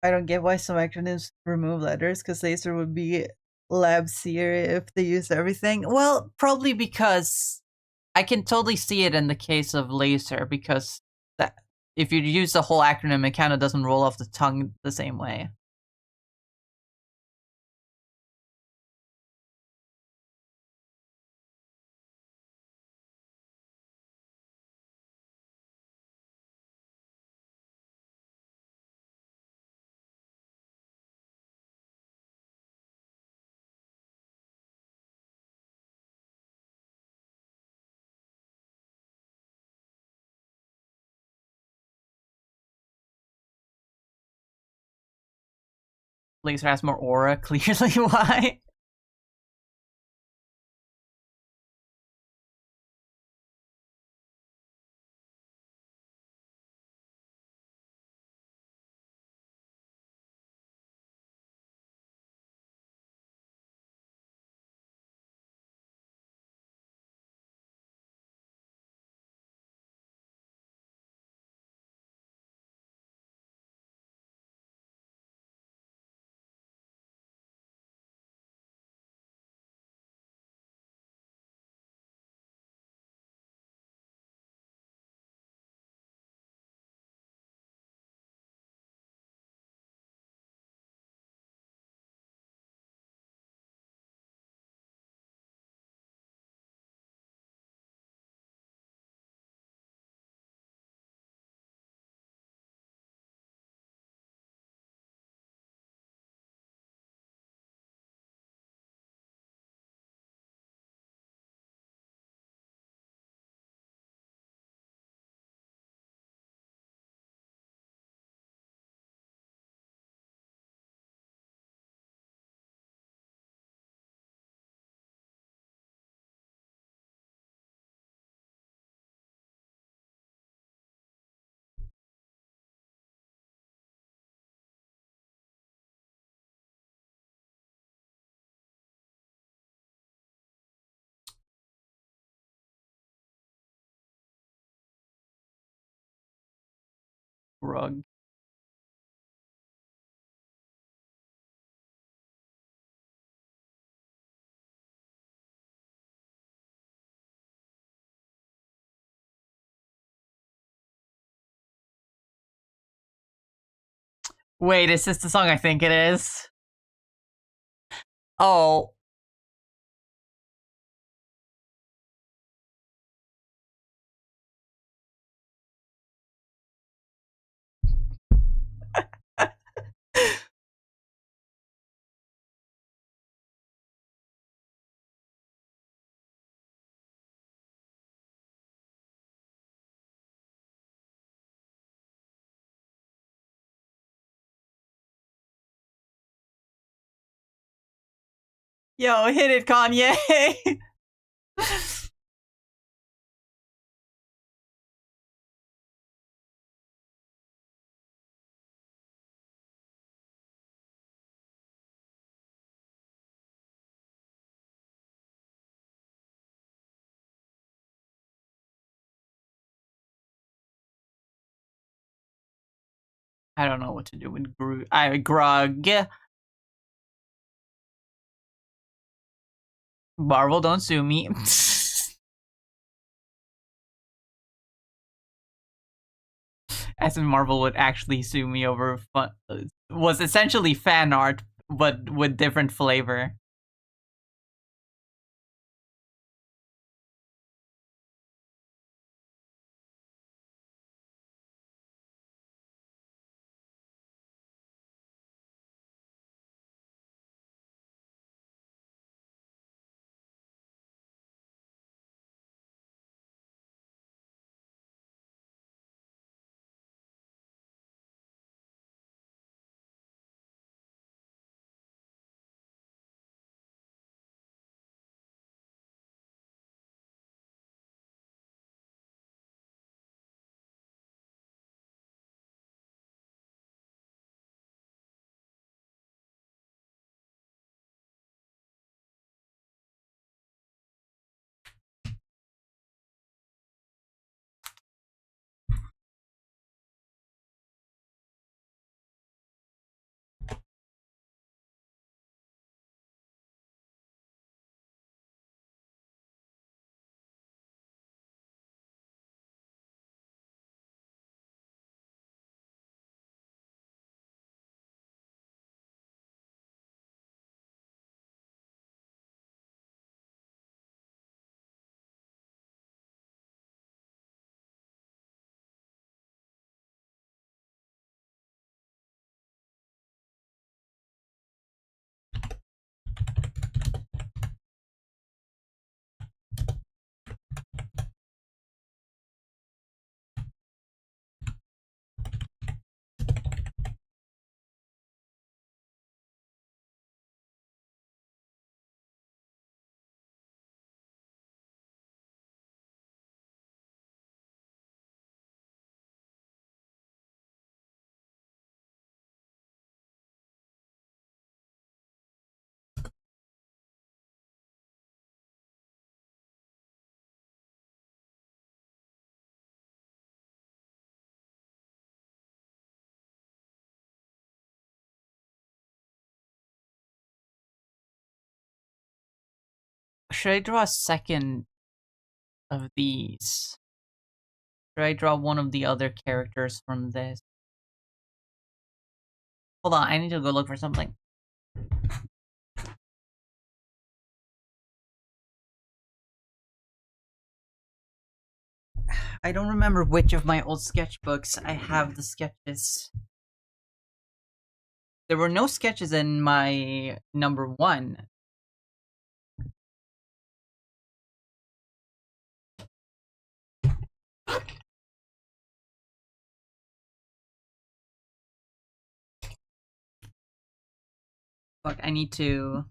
I don't get why some acronyms remove letters because laser would be labsier if they use everything. Well, probably because I can totally see it in the case of laser because that if you use the whole acronym, it kind of doesn't roll off the tongue the same way. Laser has more aura, clearly why. Grug. Wait, is this the song I think it is? Oh. Yo, hit it, Kanye! I don't know what to do with Grug. Marvel, don't sue me. As if Marvel would actually sue me over was essentially fan art, but with different flavor. Should I draw a second of these? Should I draw one of the other characters from this? Hold on, I need to go look for something. I don't remember which of my old sketchbooks I have the sketches. There were no sketches in my number 1. Fuck, I need to...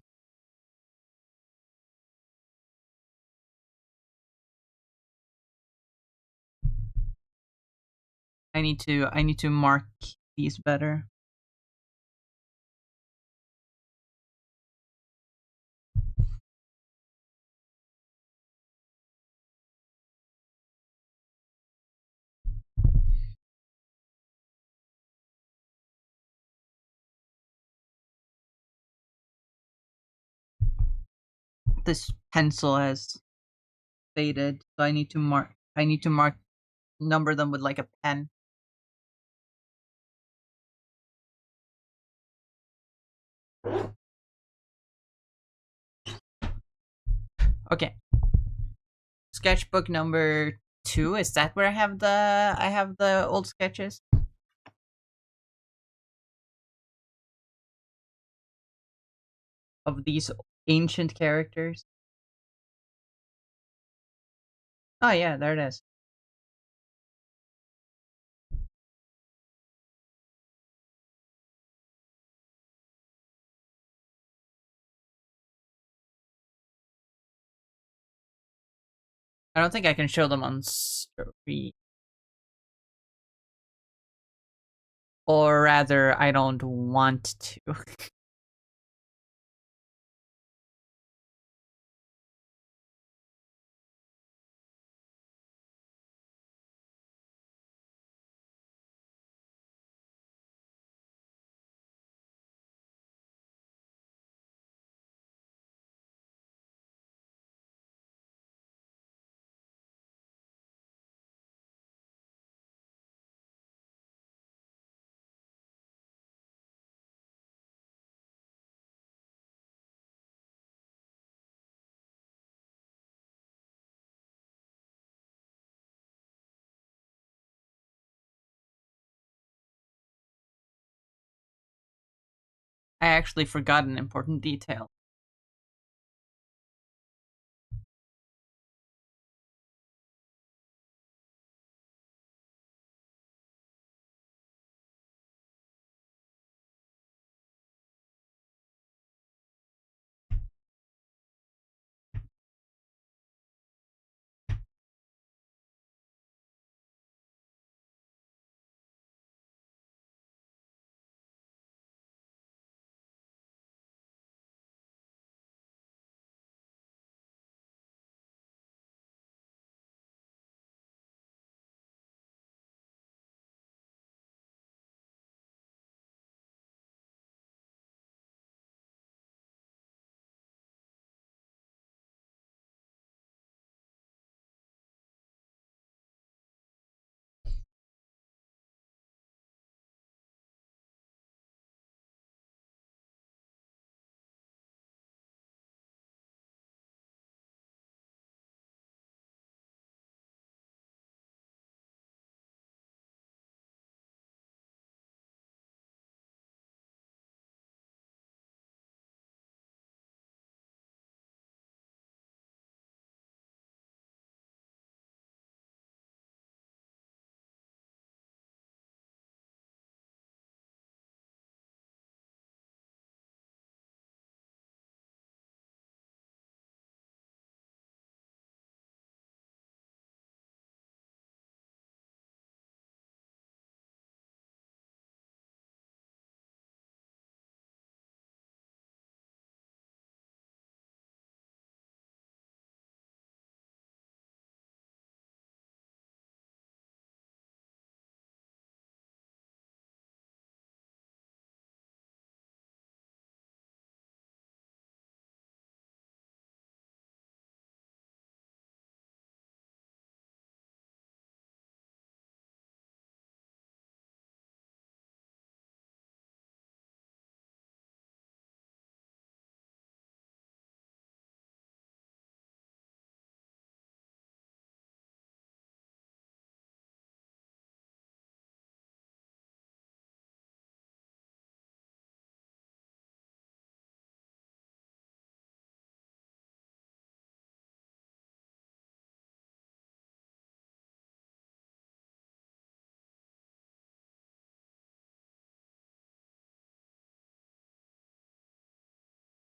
I need to mark these better. this pencil has faded, so I need to mark. Number them with like a pen. Okay. Sketchbook number 2. Is that where I have the old sketches? Of these ancient characters? Oh yeah, there it is. I don't think I can show them on story. Or rather, I don't want to. I actually forgot an important detail.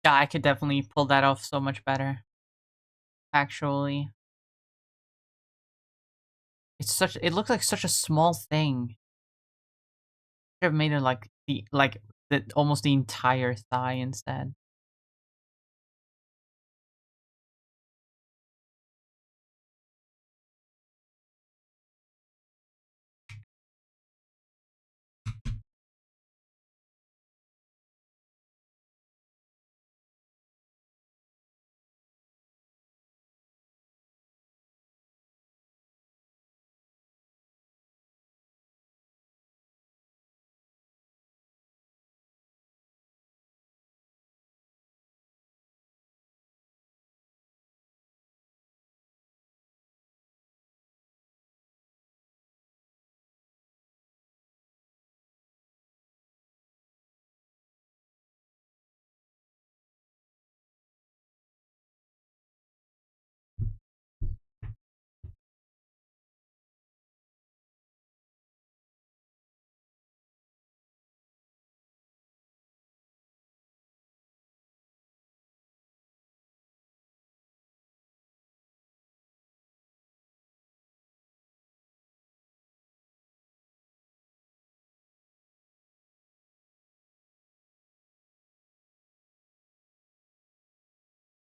Yeah, I could definitely pull that off so much better. Actually, it looks like such a small thing. Should have made it like the almost the entire thigh instead.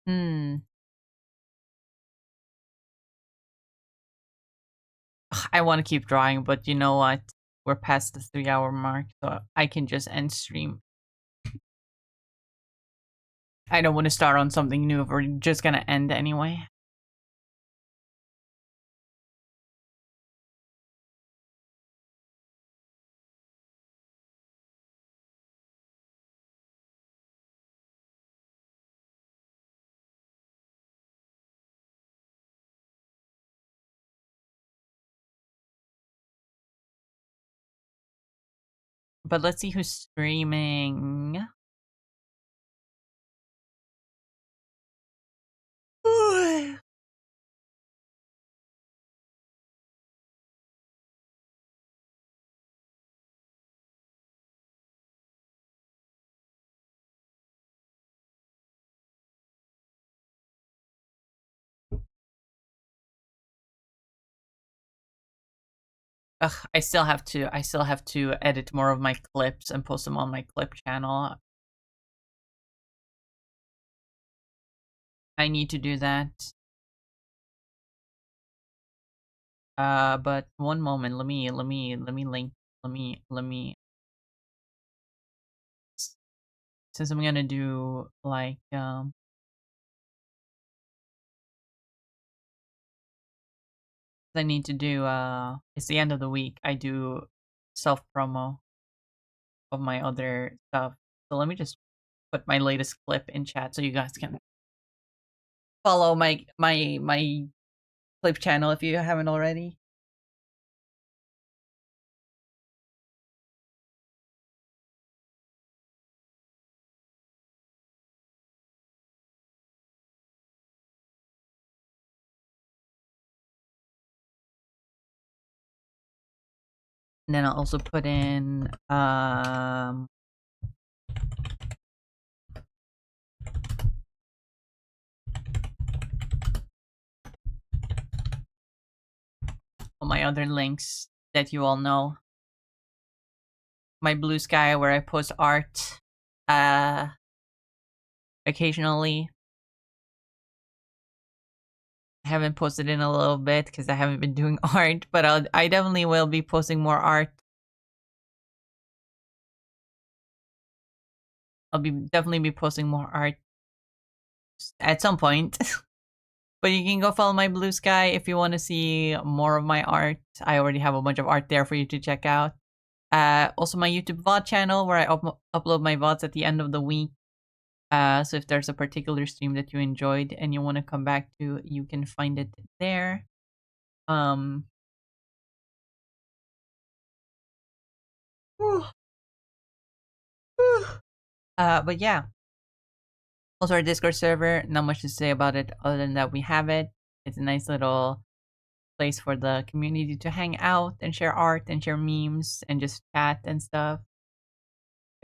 Hmm. I want to keep drawing, but you know what? We're past the 3 hour mark, so I can just end stream. I don't want to start on something new if we're just gonna end anyway. But let's see who's streaming. Ugh, I still have to edit more of my clips and post them on my clip channel. I need to do that. But one moment, let me link, let me, since I'm gonna do like, I need to do, it's the end of the week, I do self promo of my other stuff. So let me just put my latest clip in chat so you guys can follow my clip channel if you haven't already. And then I'll also put in all my other links that you all know. My Bsky where I post art occasionally. I haven't posted in a little bit because I haven't been doing art, but I definitely will be posting more art. I'll be definitely be posting more art at some point. But you can go follow my Bsky if you want to see more of my art. I already have a bunch of art there for you to check out. Also my YouTube VOD channel where I upload my VODs at the end of the week. So if there's a particular stream that you enjoyed and you want to come back to, you can find it there. But yeah. Also our Discord server, not much to say about it other than that we have it. It's a nice little place for the community to hang out and share art and share memes and just chat and stuff.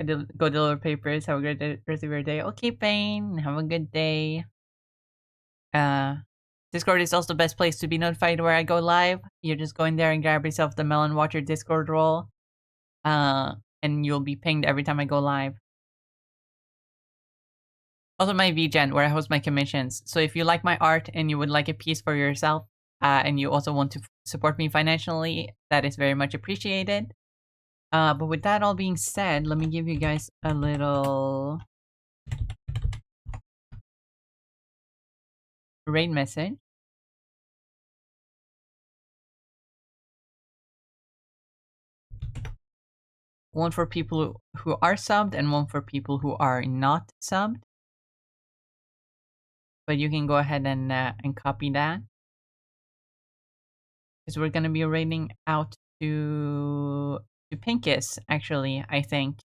Go deliver papers. Have a great rest of your day. Okay, Payne. Have a good day. Uh, Discord is also the best place to be notified where I go live. You're just going there and grab yourself the melon, watch your Discord roll. And you'll be pinged every time I go live. Also my VGen where I host my commissions. So if you like my art and you would like a piece for yourself, and you also want to support me financially, that is very much appreciated. But with that all being said, let me give you guys a little raid message. One for people who are subbed and one for people who are not subbed. But you can go ahead and copy that. Because we're gonna be raiding out to Pincus, actually, I think.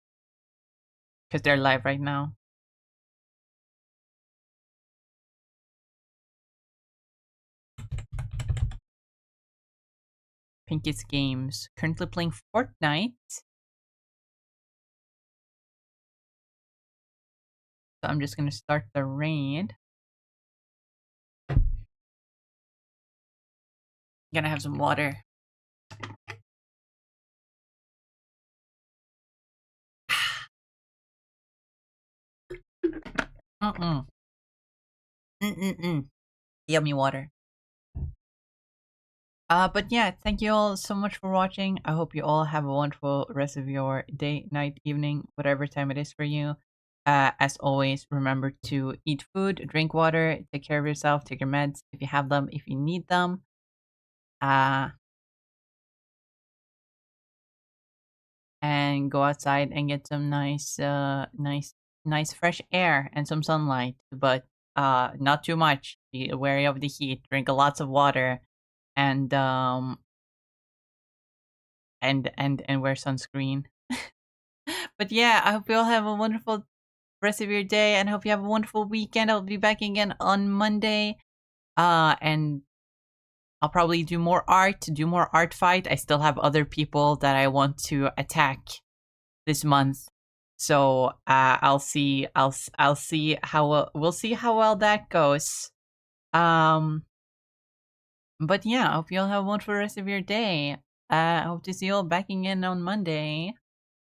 Because they're live right now. Pincus Games. Currently playing Fortnite. So I'm just gonna start the raid. Gonna have some water. Mm-mm-mm. Yummy water. But yeah, thank you all so much for watching. I hope you all have a wonderful rest of your day, night, evening, whatever time it is for you. As always, remember to eat food, drink water, take care of yourself, take your meds if you have them, if you need them. Uh, and go outside and get some nice fresh air and some sunlight, but not too much. Be wary of the heat. Drink lots of water, and and wear sunscreen. But yeah, I hope you all have a wonderful rest of your day, and hope you have a wonderful weekend. I'll be back again on Monday. And I'll probably do more art fight. I still have other people that I want to attack this month. So I'll see how we'll see how well that goes. Um, but yeah, I hope you all have a wonderful rest of your day. I hope to see you all back again on Monday.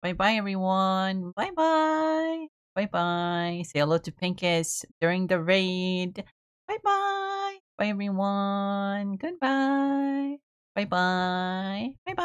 Bye bye, everyone. Bye bye. Bye bye. Say hello to Pinkest during the raid. Bye bye. Bye, everyone. Goodbye. Bye bye. Bye bye.